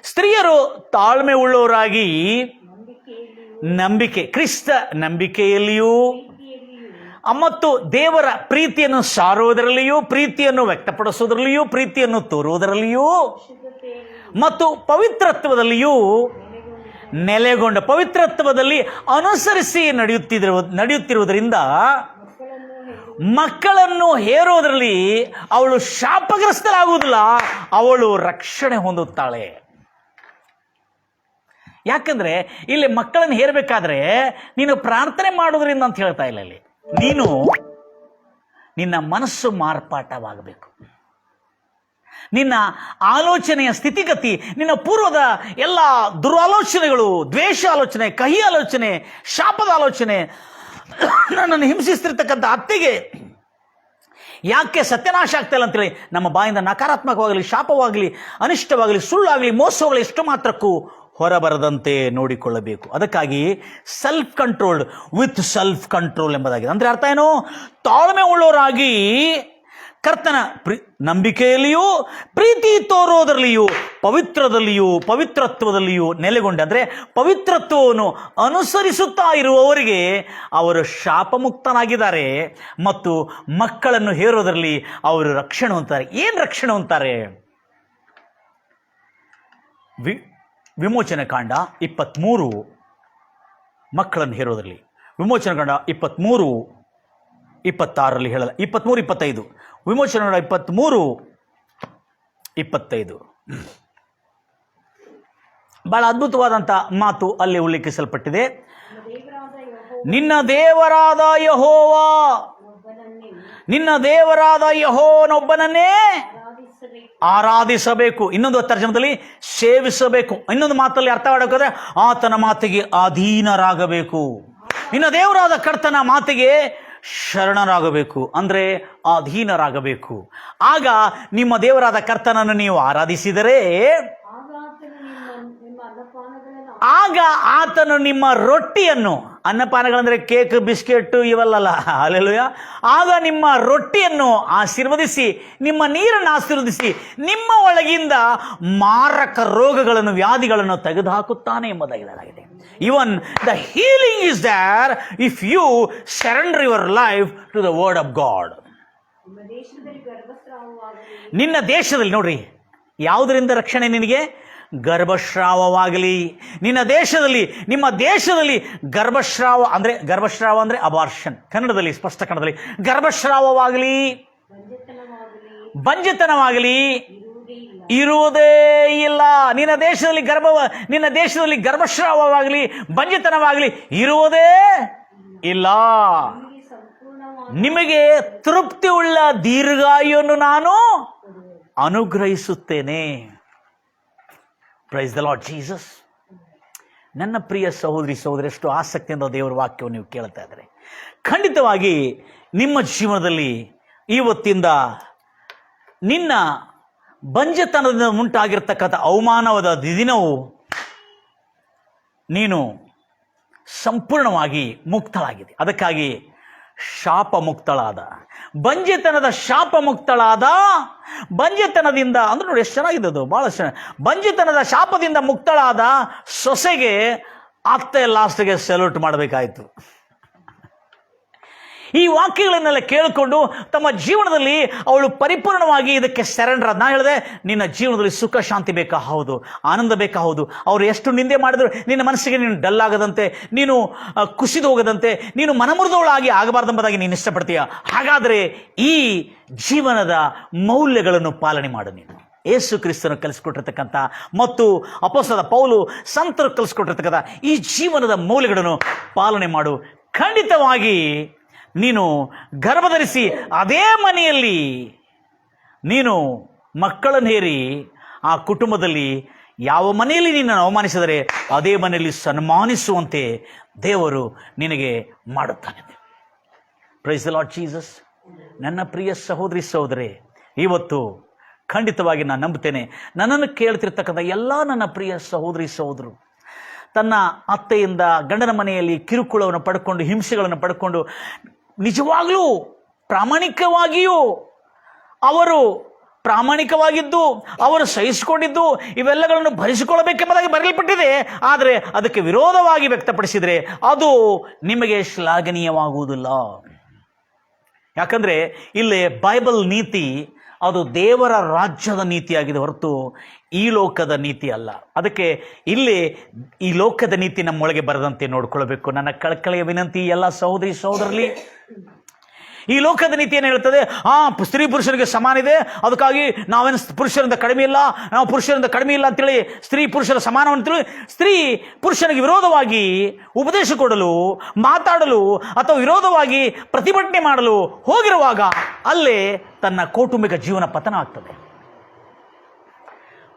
ಸ್ತ್ರೀಯರು ತಾಳ್ಮೆ ಉಳ್ಳವರಾಗಿ ನಂಬಿಕೆ, ಕ್ರಿಸ್ತ ನಂಬಿಕೆಯಲ್ಲಿಯೂ ಮತ್ತು ದೇವರ ಪ್ರೀತಿಯನ್ನು ಸಾರುವುದರಲ್ಲಿಯೂ, ಪ್ರೀತಿಯನ್ನು ವ್ಯಕ್ತಪಡಿಸುವುದರಲ್ಲಿಯೂ, ಪ್ರೀತಿಯನ್ನು ತೋರುವುದರಲ್ಲಿಯೂ ಮತ್ತು ಪವಿತ್ರತ್ವದಲ್ಲಿಯೂ ನೆಲೆಗೊಂಡ, ಪವಿತ್ರತ್ವದಲ್ಲಿ ಅನುಸರಿಸಿ ನಡೆಯುತ್ತಿರುವುದರಿಂದ ಮಕ್ಕಳನ್ನು ಹೇರೋದರಲ್ಲಿ ಅವಳು ಶಾಪಗ್ರಸ್ತರಾಗುವುದಿಲ್ಲ, ಅವಳು ರಕ್ಷಣೆ ಹೊಂದುತ್ತಾಳೆ. ಯಾಕಂದ್ರೆ ಇಲ್ಲಿ ಮಕ್ಕಳನ್ನು ಹೇರಬೇಕಾದ್ರೆ ನೀನು ಪ್ರಾರ್ಥನೆ ಮಾಡೋದ್ರಿಂದ ಅಂತ ಹೇಳ್ತಾ ಇಲ್ಲ. ಇಲ್ಲಿ ನೀನು ನಿನ್ನ ಮನಸ್ಸು ಮಾರ್ಪಾಟವಾಗಬೇಕು. ನಿನ್ನ ಆಲೋಚನೆಯ ಸ್ಥಿತಿಗತಿ, ನಿನ್ನ ಪೂರ್ವದ ಎಲ್ಲ ದುರಾಲೋಚನೆಗಳು, ದ್ವೇಷ ಆಲೋಚನೆ, ಕಹಿ ಆಲೋಚನೆ, ಶಾಪದ ಆಲೋಚನೆ, ನನ್ನನ್ನು ಹಿಂಸಿಸ್ತಿರ್ತಕ್ಕಂಥ ಅತ್ತೆಗೆ ಯಾಕೆ ಸತ್ಯನಾಶ ಆಗ್ತಾ ಇಲ್ಲ ಅಂತೇಳಿ ನಮ್ಮ ಬಾಯಿಂದ ನಕಾರಾತ್ಮಕವಾಗಲಿ, ಶಾಪವಾಗಲಿ, ಅನಿಷ್ಟವಾಗಲಿ, ಸುಳ್ಳಾಗಲಿ, ಮೋಸವಾಗಲಿ ಎಷ್ಟು ಮಾತ್ರಕ್ಕೂ ಹೊರಬರದಂತೆ ನೋಡಿಕೊಳ್ಳಬೇಕು. ಅದಕ್ಕಾಗಿ self controlled with self control ಎಂಬುದಾಗಿದೆ. ಅಂದರೆ ಅರ್ಥ ಏನು? ತಾಳ್ಮೆ ಉಳ್ಳವರಾಗಿ ಕರ್ತನ ನಂಬಿಕೆಯಲ್ಲಿಯೂ, ಪ್ರೀತಿ ತೋರೋದರಲ್ಲಿಯೂ, ಪವಿತ್ರತ್ವದಲ್ಲಿಯೂ ನೆಲೆಗೊಂಡೆ. ಅಂದರೆ ಪವಿತ್ರತ್ವವನ್ನು ಅನುಸರಿಸುತ್ತಾ ಇರುವವರಿಗೆ ಅವರು ಶಾಪಮುಕ್ತನಾಗಿದ್ದಾರೆ ಮತ್ತು ಮಕ್ಕಳನ್ನು ಹೇರೋದರಲ್ಲಿ ಅವರು ರಕ್ಷಣೆ ಹೊಂದ್ತಾರೆ. ಏನು ರಕ್ಷಣೆ ಹೊಂದ್ತಾರೆ? ವಿಮೋಚನೆ ಕಾಂಡ 23 ಮಕ್ಕಳನ್ನು ಹೇರೋದರಲ್ಲಿ, ವಿಮೋಚನೆ ಕಾಂಡ 23, 26 ಹೇಳಲ್ಲ, 23, 25, ವಿಮೋಚನೆ ಕಾಂಡ 23, 25 ಬಹಳ ಅದ್ಭುತವಾದಂಥ ಮಾತು ಅಲ್ಲಿ ಉಲ್ಲೇಖಿಸಲ್ಪಟ್ಟಿದೆ. ನಿನ್ನ ದೇವರಾದ ಯೆಹೋವನೊಬ್ಬನನ್ನೇ ಆರಾಧಿಸಬೇಕು. ಇನ್ನೊಂದು ತರ್ಜಮದಲ್ಲಿ ಸೇವಿಸಬೇಕು. ಇನ್ನೊಂದು ಮಾತಲ್ಲಿ ಅರ್ಥ ಮಾಡಬೇಕಾದ್ರೆ ಆತನ ಮಾತಿಗೆ ಅಧೀನರಾಗಬೇಕು. ನಿನ್ನ ದೇವರಾದ ಕರ್ತನ ಮಾತಿಗೆ ಶರಣರಾಗಬೇಕು, ಅಂದರೆ ಅಧೀನರಾಗಬೇಕು. ಆಗ ನಿಮ್ಮ ದೇವರಾದ ಕರ್ತನನ್ನು ನೀವು ಆರಾಧಿಸಿದರೆ ಆಗ ಆತನು ನಿಮ್ಮ ರೊಟ್ಟಿಯನ್ನು, ಅನ್ನಪಾನಗಳಂದ್ರೆ ಕೇಕ್, ಬಿಸ್ಕೆಟ್ ಇವೆಲ್ಲಲ್ಲ, ಹಲ್ಲೆಲೂಯಾ, ಆಗ ನಿಮ್ಮ ರೊಟ್ಟಿಯನ್ನು ಆಶೀರ್ವದಿಸಿ, ನಿಮ್ಮ ನೀರನ್ನು ಆಶೀರ್ವದಿಸಿ, ನಿಮ್ಮ ಒಳಗಿಂದ ಮಾರಕ ರೋಗಗಳನ್ನು, ವ್ಯಾಧಿಗಳನ್ನು ತೆಗೆದುಹಾಕುತ್ತಾನೆ ಎಂಬುದಾಗಿದೆ. Even the healing is there if you surrender your life to the word of God. ನಿನ್ನ ದೇಶದಲ್ಲಿ ನೋಡ್ರಿ, ಯಾವುದರಿಂದ ರಕ್ಷಣೆ ನಿನಗೆ? ಗರ್ಭಸ್ರಾವವಾಗಲಿ. ನಿಮ್ಮ ದೇಶದಲ್ಲಿ ಗರ್ಭಸ್ರಾವ ಅಂದ್ರೆ ಅಬಾರ್ಷನ್, ಕನ್ನಡದಲ್ಲಿ, ಸ್ಪಷ್ಟ ಕನ್ನಡದಲ್ಲಿ ಗರ್ಭಸ್ರಾವವಾಗಲಿ, ಬಂಜೆತನವಾಗಲಿ ಇರುವುದೇ ಇಲ್ಲ. ನಿನ್ನ ದೇಶದಲ್ಲಿ ಗರ್ಭಸ್ರಾವವಾಗಲಿ, ಬಂಜೆತನವಾಗಲಿ ಇರುವುದೇ ಇಲ್ಲ. ನಿಮಗೆ ತೃಪ್ತಿ ಉಳ್ಳ ದೀರ್ಘಾಯುವನ್ನು ನಾನು ಅನುಗ್ರಹಿಸುತ್ತೇನೆ. Praise the Lord Jesus. ನನ್ನ ಪ್ರಿಯ ಸಹೋದರಿ ಎಷ್ಟು ಆಸಕ್ತಿಯಿಂದ ದೇವರ ವಾಕ್ಯವನ್ನು ನೀವು ಕೇಳ್ತಾ ಇದ್ದಾರೆ, ಖಂಡಿತವಾಗಿ ನಿಮ್ಮ ಜೀವನದಲ್ಲಿ ಇವತ್ತಿಂದ ನಿನ್ನ ಬಂಜೆತನದಿಂದ ಉಂಟಾಗಿರ್ತಕ್ಕಂಥ ಅವಮಾನವಾದ ದಿನವು ನೀನು ಸಂಪೂರ್ಣವಾಗಿ ಮುಕ್ತಳಾಗಿದೆ. ಅದಕ್ಕಾಗಿ ಶಾಪ ಮುಕ್ತಳಾದ, ಬಂಜೆತನದ ಶಾಪ ಮುಕ್ತಳಾದ, ಬಂಜೆತನದಿಂದ ಅಂದ್ರೆ ನೋಡಿ ಎಷ್ಟು ಚೆನ್ನಾಗಿದೆ ಅದು, ಬಹಳ ಚೆನ್ನಾಗಿ. ಬಂಜೆತನದ ಶಾಪದಿಂದ ಮುಕ್ತಳಾದ ಸೊಸೆಗೆ ಅತ್ತೆ ಲಾಸ್ಟ್ಗೆ ಸೆಲ್ಯೂಟ್ ಮಾಡಬೇಕಾಯಿತು. ಈ ವಾಕ್ಯಗಳನ್ನೆಲ್ಲ ಕೇಳಿಕೊಂಡು ತಮ್ಮ ಜೀವನದಲ್ಲಿ ಅವಳು ಪರಿಪೂರ್ಣವಾಗಿ ಇದಕ್ಕೆ ಸರೆಂಡರ್. ನಾ ಹೇಳಿದೆ, ನಿನ್ನ ಜೀವನದಲ್ಲಿ ಸುಖ ಶಾಂತಿ ಬೇಕಾ? ಹೌದು. ಆನಂದ ಬೇಕಾ? ಹೌದು. ಅವರು ಎಷ್ಟು ನಿಂದೆ ಮಾಡಿದ್ರು ನಿನ್ನ ಮನಸ್ಸಿಗೆ ನೀನು ಡಲ್ ಆಗದಂತೆ, ನೀನು ಕುಸಿದು ಹೋಗದಂತೆ, ನೀನು ಮನಮುರಿದವಳಾಗಿ ಆಗಬಾರ್ದೆಂಬುದಾಗಿ ನೀನು ಇಷ್ಟಪಡ್ತೀಯ. ಹಾಗಾದರೆ ಈ ಜೀವನದ ಮೌಲ್ಯಗಳನ್ನು ಪಾಲನೆ ಮಾಡು. ನೀನು ಯೇಸು ಕ್ರಿಸ್ತನು ಕಲಿಸ್ಕೊಟ್ಟಿರ್ತಕ್ಕಂಥ ಮತ್ತು ಅಪೊಸ್ತಲ ಪೌಲು ಸಂತರು ಕಲಿಸ್ಕೊಟ್ಟಿರ್ತಕ್ಕಂಥ ಈ ಜೀವನದ ಮೌಲ್ಯಗಳನ್ನು ಪಾಲನೆ ಮಾಡು. ಖಂಡಿತವಾಗಿ ನೀನು ಗರ್ಭಧರಿಸಿ ಅದೇ ಮನೆಯಲ್ಲಿ ನೀನು ಮಕ್ಕಳನ್ನು ಹೇರಿ ಆ ಕುಟುಂಬದಲ್ಲಿ ಯಾವ ಮನೆಯಲ್ಲಿ ನಿನ್ನನ್ನು ಅವಮಾನಿಸಿದರೆ ಅದೇ ಮನೆಯಲ್ಲಿ ಸನ್ಮಾನಿಸುವಂತೆ ದೇವರು ನಿನಗೆ ಮಾಡುತ್ತಾನೆ. Praise the Lord Jesus. ನನ್ನ ಪ್ರಿಯ ಸಹೋದರಿ ಸಹೋದರೇ, ಇವತ್ತು ಖಂಡಿತವಾಗಿ ನಾನು ನಂಬುತ್ತೇನೆ, ನನ್ನನ್ನು ಕೇಳ್ತಿರ್ತಕ್ಕಂಥ ಎಲ್ಲ ನನ್ನ ಪ್ರಿಯ ಸಹೋದರಿ ಸಹೋದರು ತನ್ನ ಅತ್ತೆಯಿಂದ ಗಂಡನ ಮನೆಯಲ್ಲಿ ಕಿರುಕುಳವನ್ನು ಪಡ್ಕೊಂಡು, ಹಿಂಸೆಗಳನ್ನು ಪಡ್ಕೊಂಡು, ನಿಜವಾಗ್ಲೂ ಪ್ರಾಮಾಣಿಕವಾಗಿಯೂ ಅವರು ಪ್ರಾಮಾಣಿಕವಾಗಿದ್ದು ಅವರು ಸಹಿಸಿಕೊಂಡಿದ್ದು ಇವೆಲ್ಲಗಳನ್ನು ಭರಿಸಿಕೊಳ್ಳಬೇಕೆಂಬುದಾಗಿ ಬರೆಯಲ್ಪಟ್ಟಿದೆ. ಆದರೆ ಅದಕ್ಕೆ ವಿರೋಧವಾಗಿ ವ್ಯಕ್ತಪಡಿಸಿದರೆ ಅದು ನಿಮಗೆ ಶ್ಲಾಘನೀಯವಾಗುವುದಿಲ್ಲ. ಯಾಕಂದರೆ ಇಲ್ಲಿ ಬೈಬಲ್ ನೀತಿ ಅದು ದೇವರ ರಾಜ್ಯದ ನೀತಿಯಾಗಿದೆ ಹೊರತು ಈ ಲೋಕದ ನೀತಿ ಅಲ್ಲ. ಅದಕ್ಕೆ ಇಲ್ಲಿ ಈ ಲೋಕದ ನೀತಿ ನಮ್ಮೊಳಗೆ ಬರದಂತೆ ನೋಡ್ಕೊಳ್ಬೇಕು. ನನ್ನ ಕಳಕಳೆಯ ವಿನಂತಿ ಎಲ್ಲ ಸಹೋದರಿ ಸಹೋದರರಲ್ಲಿ, ಈ ಲೋಕದ ನೀತಿ ಏನು ಹೇಳ್ತದೆ? ಸ್ತ್ರೀ ಪುರುಷರಿಗೆ ಸಮಾನ ಇದೆ, ಅದಕ್ಕಾಗಿ ನಾವೇನು ಪುರುಷರಿಂದ ಕಡಿಮೆ ಇಲ್ಲ, ನಾವು ಪುರುಷರಿಂದ ಕಡಿಮೆ ಇಲ್ಲ ಅಂತೇಳಿ ಸ್ತ್ರೀ ಪುರುಷರ ಸಮಾನವಂತೇಳಿ ಸ್ತ್ರೀ ಪುರುಷನಿಗೆ ವಿರೋಧವಾಗಿ ಉಪದೇಶ ಕೊಡಲು, ಮಾತಾಡಲು ಅಥವಾ ವಿರೋಧವಾಗಿ ಪ್ರತಿಭಟನೆ ಮಾಡಲು ಹೋಗಿರುವಾಗ ಅಲ್ಲೇ ತನ್ನ ಕೌಟುಂಬಿಕ ಜೀವನ ಪತನ ಆಗ್ತದೆ.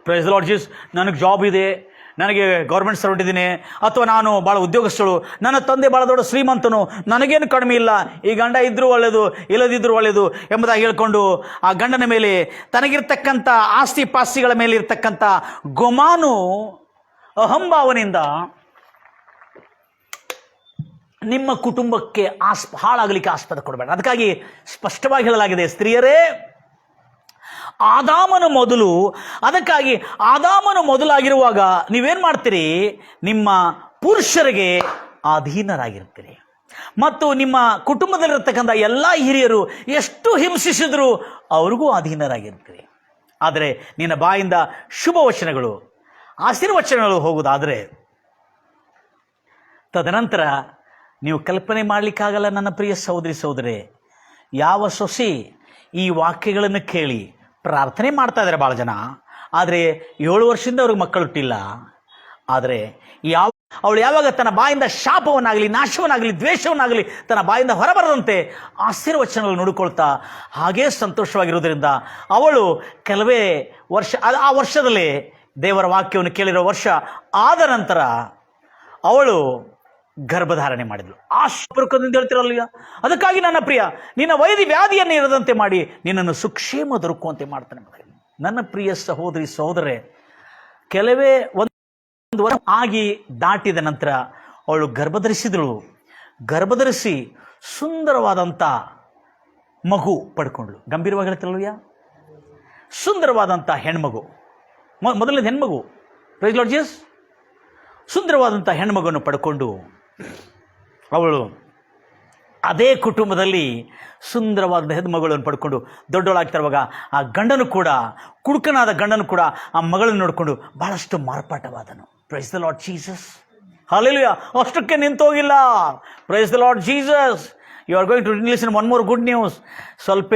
Praise the Lord Jesus. ನನಗೆ ಜಾಬ್ ಇದೆ, ನನಗೆ ಗೌರ್ಮೆಂಟ್ ಸರ್ವೆಂಟ್ ಇದ್ದೀನಿ, ಅಥವಾ ನಾನು ಭಾಳ ಉದ್ಯೋಗಸ್ಥಳು, ನನ್ನ ತಂದೆ ಭಾಳ ದೊಡ್ಡ ಶ್ರೀಮಂತನು, ನನಗೇನು ಕಡಿಮೆ ಇಲ್ಲ, ಈ ಗಂಡ ಇದ್ರೂ ಒಳ್ಳೆಯದು ಇಲ್ಲದಿದ್ರೂ ಒಳ್ಳೆಯದು ಎಂಬುದಾಗಿ ಹೇಳ್ಕೊಂಡು ಆ ಗಂಡನ ಮೇಲೆ ತನಗಿರ್ತಕ್ಕಂಥ ಆಸ್ತಿ ಪಾಸ್ತಿಗಳ ಮೇಲೆ ಇರ್ತಕ್ಕಂಥ ಗೊಮಾನು ಅಹಂಭಾವನೆಯಿಂದ ನಿಮ್ಮ ಕುಟುಂಬಕ್ಕೆ ಹಾಳಾಗಲಿಕ್ಕೆ ಆಸ್ಪದ ಕೊಡಬೇಡ. ಅದಕ್ಕಾಗಿ ಸ್ಪಷ್ಟವಾಗಿ ಹೇಳಲಾಗಿದೆ, ಸ್ತ್ರೀಯರೇ ಆದಾಮನು ಮೊದಲು, ಅದಕ್ಕಾಗಿ ಆದಾಮನು ಮೊದಲಾಗಿರುವಾಗ ನೀವೇನು ಮಾಡ್ತೀರಿ? ನಿಮ್ಮ ಪುರುಷರಿಗೆ ಅಧೀನರಾಗಿರ್ತೀರಿ. ಮತ್ತು ನಿಮ್ಮ ಕುಟುಂಬದಲ್ಲಿರ್ತಕ್ಕಂಥ ಎಲ್ಲ ಹಿರಿಯರು ಎಷ್ಟು ಹಿಂಸಿಸಿದ್ರು ಅವ್ರಿಗೂ ಅಧೀನರಾಗಿರ್ತೀರಿ. ಆದರೆ ನಿನ್ನ ಬಾಯಿಂದ ಶುಭ ವಚನಗಳು, ಆಶೀರ್ವಚನಗಳು ಹೋಗುವುದಾದರೆ ತದನಂತರ ನೀವು ಕಲ್ಪನೆ ಮಾಡಲಿಕ್ಕಾಗಲ್ಲ. ನನ್ನ ಪ್ರಿಯ ಸಹೋದರಿ ಸಹೋದರೇ, ಯಾವ ಸೊಸೆ ಈ ವಾಕ್ಯಗಳನ್ನು ಕೇಳಿ ಪ್ರಾರ್ಥನೆ ಮಾಡ್ತಾ ಇದ್ದಾರೆ ಭಾಳ ಜನ, ಆದರೆ 7 ವರ್ಷದಿಂದ ಅವ್ರಿಗೆ ಮಕ್ಕಳು ಹುಟ್ಟಿಲ್ಲ. ಆದರೆ ಅವಳು ಯಾವಾಗ ತನ್ನ ಬಾಯಿಂದ ಶಾಪವನ್ನಾಗಲಿ, ನಾಶವನ್ನಾಗಲಿ, ದ್ವೇಷವನ್ನಾಗಲಿ ತನ್ನ ಬಾಯಿಂದ ಹೊರಬರದಂತೆ ಆಶೀರ್ವಚನಗಳು ನೋಡಿಕೊಳ್ತಾ ಹಾಗೇ ಸಂತೋಷವಾಗಿರೋದ್ರಿಂದ ಅವಳು ಕೆಲವೇ ವರ್ಷ, ಆ ವರ್ಷದಲ್ಲಿ ದೇವರ ವಾಕ್ಯವನ್ನು ಕೇಳಿರೋ ವರ್ಷ ಆದ ನಂತರ ಅವಳು ಗರ್ಭಧಾರಣೆ ಮಾಡಿದಳು. ಆ ಶುಭದಿಂದ ಹೇಳ್ತಿರಲ್ಲ. ಅದಕ್ಕಾಗಿ ನನ್ನ ಪ್ರಿಯ, ನಿನ್ನ ವೈದ್ಯ ವ್ಯಾಧಿಯನ್ನು ಇರದಂತೆ ಮಾಡಿ ನಿನ್ನನ್ನು ಸುಕ್ಷೇಮ ದೊರಕುವಂತೆ ಮಾಡ್ತಾನೆ. ನನ್ನ ಪ್ರಿಯ ಸಹೋದರಿ ಸಹೋದರೇ, ಕೆಲವೇ ಒಂದು ವರ್ಷ ಆಗಿ ದಾಟಿದ ನಂತರ ಅವಳು ಗರ್ಭಧರಿಸಿದಳು. ಗರ್ಭಧರಿಸಿ ಸುಂದರವಾದಂಥ ಮಗು ಪಡ್ಕೊಂಡ್ಳು. ಗಂಭೀರವಾಗಿ ಹೇಳ್ತಿರಲ್ವಯ್ಯ, ಸುಂದರವಾದಂಥ ಹೆಣ್ಮಗು, ಮೊದಲನೇದು ಹೆಣ್ಮಗು. Praise Lord Jesus. ಸುಂದರವಾದಂಥ ಹೆಣ್ಮಗುವನ್ನು ಪಡ್ಕೊಂಡು ಅವಳು ಅದೇ ಕುಟುಂಬದಲ್ಲಿ ಸುಂದರವಾದ ಹೆಣ್ಮಗಳನ್ನು ಪಡ್ಕೊಂಡು ದೊಡ್ಡವಳಾಗ್ತಿರುವಾಗ ಆ ಗಂಡನು ಕೂಡ, ಕುಡುಕನಾದ ಗಂಡನು ಕೂಡ ಆ ಮಗಳನ್ನು ನೋಡಿಕೊಂಡು ಬಹಳಷ್ಟು ಮಾರ್ಪಾಟವಾದನು. Praise the Lord Jesus. Hallelujah. ಅಷ್ಟಕ್ಕೆ ನಿಂತೋಗಿಲ್ಲ. Praise the Lord Jesus. You are going to listen one more good news. ಸ್ವಲ್ಪ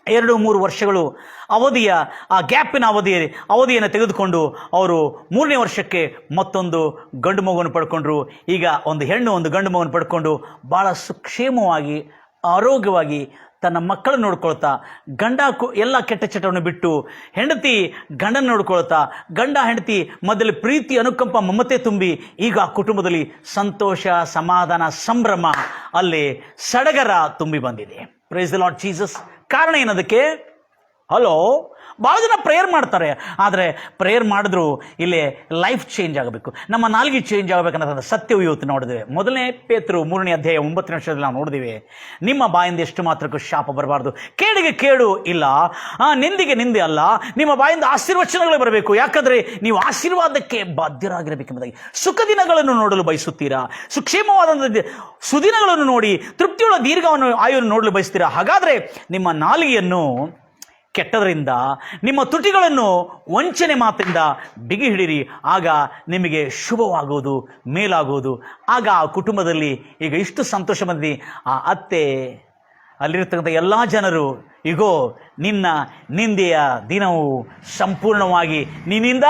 2-3 ವರ್ಷಗಳು ಅವಧಿಯ ಆ ಗ್ಯಾಪಿನ ಅವಧಿಯನ್ನು ತೆಗೆದುಕೊಂಡು ಅವರು 3ನೇ ವರ್ಷಕ್ಕೆ ಮತ್ತೊಂದು ಗಂಡು ಮಗುವನ್ನು ಪಡ್ಕೊಂಡ್ರು. ಈಗ ಒಂದು ಹೆಣ್ಣು ಒಂದು ಗಂಡು ಮಗುವನ್ನು ಪಡ್ಕೊಂಡು ಭಾಳ ಸುಕ್ಷೇಮವಾಗಿ ಆರೋಗ್ಯವಾಗಿ ತನ್ನ ಮಕ್ಕಳನ್ನು ನೋಡ್ಕೊಳ್ತಾ, ಗಂಡ ಎಲ್ಲ ಕೆಟ್ಟ ಚಟವನ್ನು ಬಿಟ್ಟು ಹೆಂಡತಿ ಗಂಡನ ನೋಡ್ಕೊಳ್ತಾ, ಗಂಡ ಹೆಂಡತಿ ಮೊದಲು ಪ್ರೀತಿ, ಅನುಕಂಪ, ಮಮತೆ ತುಂಬಿ ಈಗ ಆ ಕುಟುಂಬದಲ್ಲಿ ಸಂತೋಷ, ಸಮಾಧಾನ, ಸಂಭ್ರಮ, ಅಲ್ಲಿ ಸಡಗರ ತುಂಬಿ ಬಂದಿದೆ. Price the Lord Jesus. ಕಾರಣ ಏನದಕ್ಕೆ? ಹಲೋ, ಭಾಳ ಜನ ಪ್ರೇಯರ್ ಮಾಡ್ತಾರೆ, ಆದರೆ ಪ್ರೇಯರ್ ಮಾಡಿದ್ರು ಇಲ್ಲಿ ಲೈಫ್ ಚೇಂಜ್ ಆಗಬೇಕು, ನಮ್ಮ ನಾಲ್ಗೆ ಚೇಂಜ್ ಆಗಬೇಕನ್ನೋದು ಸತ್ಯವು ಇವತ್ತು ನೋಡಿದ್ದೇವೆ. ಮೊದಲನೇ ಪೇತ್ರರು 3ನೇ ಅಧ್ಯಾಯ 9ನೇ ವರ್ಷದಲ್ಲಿ ನಾವು ನೋಡಿದ್ದೀವಿ, ನಿಮ್ಮ ಬಾಯಿಂದ ಎಷ್ಟು ಮಾತ್ರಕ್ಕೂ ಶಾಪ ಬರಬಾರ್ದು, ಕೇಡಿಗೆ ಕೇಡು ಇಲ್ಲ, ನಿಂದಿಗೆ ನಿಂದೆ ಅಲ್ಲ, ನಿಮ್ಮ ಬಾಯಿಂದ ಆಶೀರ್ವಚನಗಳೇ ಬರಬೇಕು, ಯಾಕಂದರೆ ನೀವು ಆಶೀರ್ವಾದಕ್ಕೆ ಬಾಧ್ಯರಾಗಿರಬೇಕೆಂಬುದಾಗಿ. ಸುಖ ದಿನಗಳನ್ನು ನೋಡಲು ಬಯಸುತ್ತೀರಾ, ಸುಕ್ಷೇಮವಾದ ಸುದಿನಗಳನ್ನು ನೋಡಿ ತೃಪ್ತಿಯುಳ್ಳ ದೀರ್ಘವನ್ನು ಆಯುವನ್ನು ನೋಡಲು ಬಯಸ್ತೀರಾ. ಹಾಗಾದರೆ ನಿಮ್ಮ ನಾಲಿಗೆಯನ್ನು ಕೆಟ್ಟದರಿಂದ, ನಿಮ್ಮ ತುಟಿಗಳನ್ನು ವಂಚನೆ ಮಾತಿಂದ ಬಿಗಿ ಹಿಡಿರಿ, ಆಗ ನಿಮಗೆ ಶುಭವಾಗುವುದು, ಮೇಲಾಗುವುದು. ಆಗ ಆ ಕುಟುಂಬದಲ್ಲಿ ಈಗ ಇಷ್ಟು ಸಂತೋಷ ಬಂದಿ, ಆ ಅತ್ತೆ, ಅಲ್ಲಿರ್ತಕ್ಕಂಥ ಎಲ್ಲ ಜನರು, ಈಗೋ ನಿನ್ನ ನಿಂದೆಯ ದಿನವು ಸಂಪೂರ್ಣವಾಗಿ ನಿನ್ನಿಂದ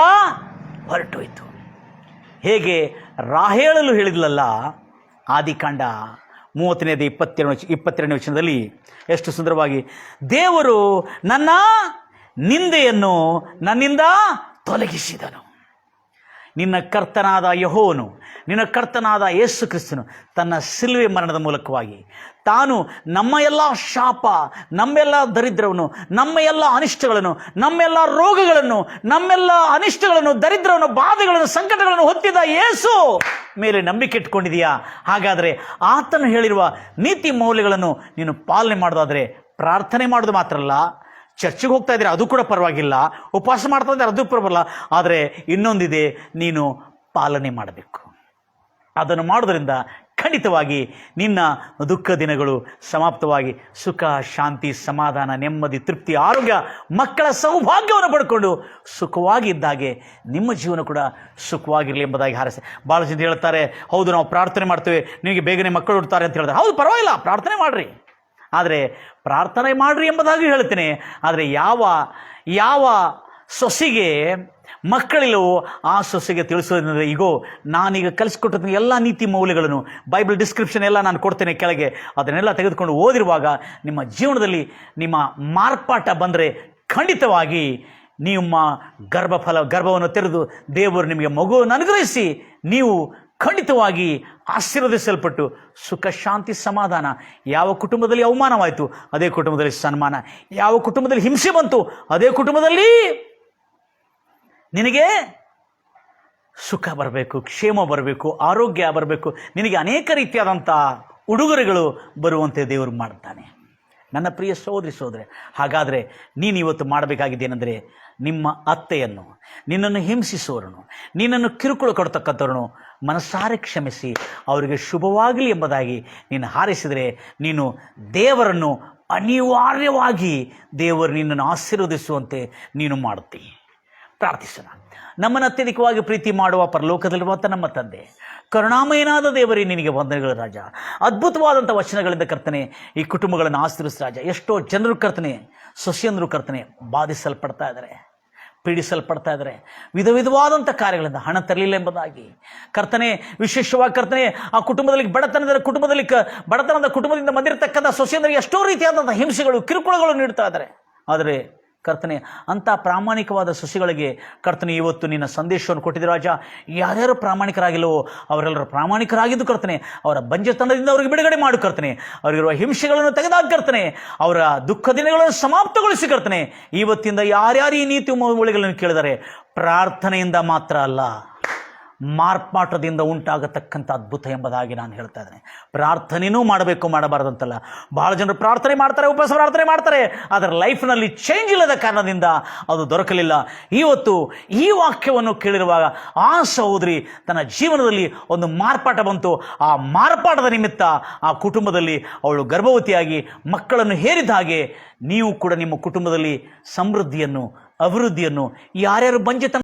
ಹೊರಟೋಯ್ತು. ಹೇಗೆ ರಾಹೇಳಲು ಹೇಳಿದ್ಲಲ್ಲ, ಆದಿಕಾಂಡ 30ನೇ 22ನೇ ವಚನದಲ್ಲಿ ಎಷ್ಟು ಸುಂದರವಾಗಿ, ದೇವರು ನನ್ನ ನಿಂದೆಯನ್ನು ನನ್ನಿಂದ ತೊಲಗಿಸಿದನು. ನಿನ್ನ ಕರ್ತನಾದ ಯೆಹೋವನು, ನಿನ್ನ ಕರ್ತನಾದ ಯೇಸು ಕ್ರಿಸ್ತನು ತನ್ನ ಸಿಲುವೆ ಮರಣದ ಮೂಲಕವಾಗಿ ತಾನು ನಮ್ಮ ಎಲ್ಲ ಶಾಪ, ನಮ್ಮೆಲ್ಲ ದರಿದ್ರವನ್ನು, ನಮ್ಮ ಎಲ್ಲ ಅನಿಷ್ಟಗಳನ್ನು, ನಮ್ಮೆಲ್ಲ ರೋಗಗಳನ್ನು, ನಮ್ಮೆಲ್ಲ ಅನಿಷ್ಟಗಳನ್ನು, ದರಿದ್ರವನ್ನು, ಬಾಧೆಗಳನ್ನು, ಸಂಕಟಗಳನ್ನು ಹೊತ್ತಿದ ಯೇಸು ಮೇಲೆ ನಂಬಿಕೆ ಇಟ್ಕೊಂಡಿದೆಯಾ? ಹಾಗಾದರೆ ಆತನು ಹೇಳಿರುವ ನೀತಿ ಮೌಲ್ಯಗಳನ್ನು ನೀನು ಪಾಲನೆ ಮಾಡೋದಾದರೆ, ಪ್ರಾರ್ಥನೆ ಮಾಡೋದು ಮಾತ್ರ ಅಲ್ಲ, ಚರ್ಚಿಗೆ ಹೋಗ್ತಾ ಇದ್ರೆ ಅದು ಕೂಡ ಪರವಾಗಿಲ್ಲ, ಉಪವಾಸ ಮಾಡ್ತಾ ಇದ್ದಾರೆ ಅದು ಪರವಾಗಿಲ್ಲ, ಆದರೆ ಇನ್ನೊಂದಿದೆ, ನೀನು ಪಾಲನೆ ಮಾಡಬೇಕು. ಅದನ್ನು ಮಾಡೋದ್ರಿಂದ ಖಂಡಿತವಾಗಿ ನಿನ್ನ ದುಃಖ ದಿನಗಳು ಸಮಾಪ್ತವಾಗಿ ಸುಖ, ಶಾಂತಿ, ಸಮಾಧಾನ, ನೆಮ್ಮದಿ, ತೃಪ್ತಿ, ಆರೋಗ್ಯ, ಮಕ್ಕಳ ಸೌಭಾಗ್ಯವನ್ನು ಪಡ್ಕೊಂಡು ಸುಖವಾಗಿ ಇದ್ದಾಗೆ ನಿಮ್ಮ ಜೀವನ ಕೂಡ ಸುಖವಾಗಿರಲಿ ಎಂಬುದಾಗಿ ಹಾರೈಸಿ. ಭಾಳ ಜನ ಹೇಳ್ತಾರೆ, ಹೌದು ನಾವು ಪ್ರಾರ್ಥನೆ ಮಾಡ್ತೇವೆ, ನಿಮಗೆ ಬೇಗನೆ ಮಕ್ಕಳು ಹುಡ್ತಾರೆ ಅಂತ ಹೇಳ್ತಾರೆ. ಹೌದು, ಪರವಾಗಿಲ್ಲ, ಪ್ರಾರ್ಥನೆ ಮಾಡಿರಿ, ಆದರೆ ಪ್ರಾರ್ಥನೆ ಮಾಡಿರಿ ಎಂಬುದಾಗಿ ಹೇಳ್ತೇನೆ. ಆದರೆ ಯಾವ ಸೊಸೆಗೆ ಮಕ್ಕಳಿಲ್ಲವೋ ಆ ಸೊಸೆಗೆ ತಿಳಿಸೋದ್ರಿಂದ, ಈಗೋ ನಾನೀಗ ಕಲಿಸ್ಕೊಟ್ಟಿದ್ದೀನಿ ಎಲ್ಲ ನೀತಿ ಮೌಲ್ಯಗಳನ್ನು, ಬೈಬಲ್ ಡಿಸ್ಕ್ರಿಪ್ಷನ್ ಎಲ್ಲ ನಾನು ಕೊಡ್ತೇನೆ ಕೆಳಗೆ, ಅದನ್ನೆಲ್ಲ ತೆಗೆದುಕೊಂಡು ಓದಿರುವಾಗ ನಿಮ್ಮ ಜೀವನದಲ್ಲಿ ನಿಮ್ಮ ಮಾರ್ಪಾಟ ಬಂದರೆ ಖಂಡಿತವಾಗಿ ನಿಮ್ಮ ಗರ್ಭವನ್ನು ತೆರೆದು ದೇವರು ನಿಮಗೆ ಮಗುವನ್ನು ಅನುಗ್ರಹಿಸಿ ನೀವು ಖಂಡಿತವಾಗಿ ಆಶೀರ್ವದಿಸಲ್ಪಟ್ಟು ಸುಖ, ಶಾಂತಿ, ಸಮಾಧಾನ. ಯಾವ ಕುಟುಂಬದಲ್ಲಿ ಅವಮಾನವಾಯಿತು ಅದೇ ಕುಟುಂಬದಲ್ಲಿ ಸನ್ಮಾನ, ಯಾವ ಕುಟುಂಬದಲ್ಲಿ ಹಿಂಸೆ ಬಂತು ಅದೇ ಕುಟುಂಬದಲ್ಲಿ ನಿನಗೆ ಸುಖ ಬರಬೇಕು, ಕ್ಷೇಮ ಬರಬೇಕು, ಆರೋಗ್ಯ ಬರಬೇಕು, ನಿನಗೆ ಅನೇಕ ರೀತಿಯಾದಂಥ ಉಡುಗೊರೆಗಳು ಬರುವಂತೆ ದೇವರು ಮಾಡ್ತಾನೆ. ನನ್ನ ಪ್ರಿಯ ಸೋದರಿ, ಹಾಗಾದರೆ ನೀನು ಇವತ್ತು ಮಾಡಬೇಕಾಗಿದ್ದೇನೆಂದರೆ, ನಿಮ್ಮ ಅತ್ತೆಯನ್ನು, ನಿನ್ನನ್ನು ಹಿಂಸಿಸುವವರನ್ನು, ನಿನ್ನನ್ನು ಕಿರುಕುಳ ಕೊಡ್ತಕ್ಕಂಥವ್ರನ್ನು ಮನಸಾರೆ ಕ್ಷಮಿಸಿ ಅವರಿಗೆ ಶುಭವಾಗಲಿ ಎಂಬುದಾಗಿ ನೀನು ಹಾರೈಸಿದರೆ, ನೀನು ದೇವರನ್ನು ಅನಿವಾರ್ಯವಾಗಿ ದೇವರು ನಿನ್ನನ್ನು ಆಶೀರ್ವದಿಸುವಂತೆ ನೀನು ಮಾಡುತ್ತೀ. ಪ್ರಾರ್ಥಿಸೋಣ. ನಮ್ಮನ್ನು ಅತ್ಯಧಿಕವಾಗಿ ಪ್ರೀತಿ ಮಾಡುವ ಪರಲೋಕದಲ್ಲಿರುವಂಥ ನಮ್ಮ ತಂದೆ, ಕರುಣಾಮಯನಾದ ದೇವರೇ, ನಿನಗೆ ವಂದನೆಗಳು ರಾಜ. ಅದ್ಭುತವಾದಂಥ ವಚನಗಳಿಂದ ಕರ್ತನೆ ಈ ಕುಟುಂಬಗಳನ್ನು ಆಶೀರ್ವದಿಸು ರಾಜ. ಎಷ್ಟೋ ಜನರು ಕರ್ತನೆ, ಸೊಸೆಯಂದರು ಕರ್ತನೆ ಬಾಧಿಸಲ್ಪಡ್ತಾ ಇದ್ದಾರೆ, ಪೀಡಿಸಲ್ಪಡ್ತಾ ಇದ್ದಾರೆ, ವಿಧವಾದಂಥ ಕಾರ್ಯಗಳಿಂದ ಹಣ ತರಲಿಲ್ಲ ಎಂಬುದಾಗಿ ಕರ್ತನೆ, ವಿಶೇಷವಾಗಿ ಕರ್ತನೆ ಆ ಕುಟುಂಬದಲ್ಲಿ ಬಡತನದ ಕುಟುಂಬದಿಂದ ಬಂದಿರತಕ್ಕಂಥ ಸೊಸೆಯಂದರಿಗೆ ಎಷ್ಟೋ ರೀತಿಯಾದಂಥ ಹಿಂಸೆಗಳು, ಕಿರುಕುಳಗಳು ನೀಡ್ತಾ ಇದ್ದಾರೆ. ಆದರೆ ಕರ್ತನೆ, ಅಂಥ ಪ್ರಾಮಾಣಿಕವಾದ ಸೊಸೆಗಳಿಗೆ ಕರ್ತನೆ ಇವತ್ತು ನಿನ್ನ ಸಂದೇಶವನ್ನು ಕೊಟ್ಟಿದ್ದೆ ರಾಜ. ಯಾರ್ಯಾರು ಪ್ರಾಮಾಣಿಕರಾಗಿಲ್ಲವೋ ಅವರೆಲ್ಲರೂ ಪ್ರಾಮಾಣಿಕರಾಗಿದ್ದು ಕರ್ತನೆ, ಅವರ ಬಂಜತನದಿಂದ ಅವರಿಗೆ ಬಿಡುಗಡೆ ಮಾಡು ಕರ್ತನೆ, ಅವರಿಗಿರುವ ಹಿಂಸೆಗಳನ್ನು ತೆಗೆದಾಕಿ ಕರ್ತನೆ, ಅವರ ದುಃಖ ದಿನಗಳನ್ನು ಸಮಾಪ್ತಗೊಳಿಸಿ ಕರ್ತನೆ. ಇವತ್ತಿಂದ ಯಾರ್ಯಾರು ಈ ನೀತಿ ಮೌಲ್ಯಗಳನ್ನು ಕೇಳಿದರೆ ಪ್ರಾರ್ಥನೆಯಿಂದ ಮಾತ್ರ ಅಲ್ಲ, ಮಾರ್ಪಾಟದಿಂದ ಉಂಟಾಗತಕ್ಕಂಥ ಅದ್ಭುತ ಎಂಬುದಾಗಿ ನಾನು ಹೇಳ್ತಾ ಇದ್ದೇನೆ. ಪ್ರಾರ್ಥನೆಯೂ ಮಾಡಬಾರ್ದಂತಲ್ಲ. ಭಾಳ ಜನರು ಪ್ರಾರ್ಥನೆ ಮಾಡ್ತಾರೆ, ಉಪವಾಸ ಪ್ರಾರ್ಥನೆ ಮಾಡ್ತಾರೆ, ಅದರ ಲೈಫ್ನಲ್ಲಿ ಚೇಂಜ್ ಇಲ್ಲದ ಕಾರಣದಿಂದ ಅದು ದೊರಕಲಿಲ್ಲ. ಇವತ್ತು ಈ ವಾಕ್ಯವನ್ನು ಕೇಳಿರುವಾಗ ಆ ಸಹೋದರಿ ತನ್ನ ಜೀವನದಲ್ಲಿ ಒಂದು ಮಾರ್ಪಾಟ ಬಂತು. ಆ ಮಾರ್ಪಾಟದ ನಿಮಿತ್ತ ಆ ಕುಟುಂಬದಲ್ಲಿ ಅವಳು ಗರ್ಭವತಿಯಾಗಿ ಮಕ್ಕಳನ್ನು ಹೇರಿದ ಹಾಗೆ ನೀವು ಕೂಡ ನಿಮ್ಮ ಕುಟುಂಬದಲ್ಲಿ ಸಮೃದ್ಧಿಯನ್ನು, ಅಭಿವೃದ್ಧಿಯನ್ನು, ಯಾರ್ಯಾರು ಬಂಜೆತನ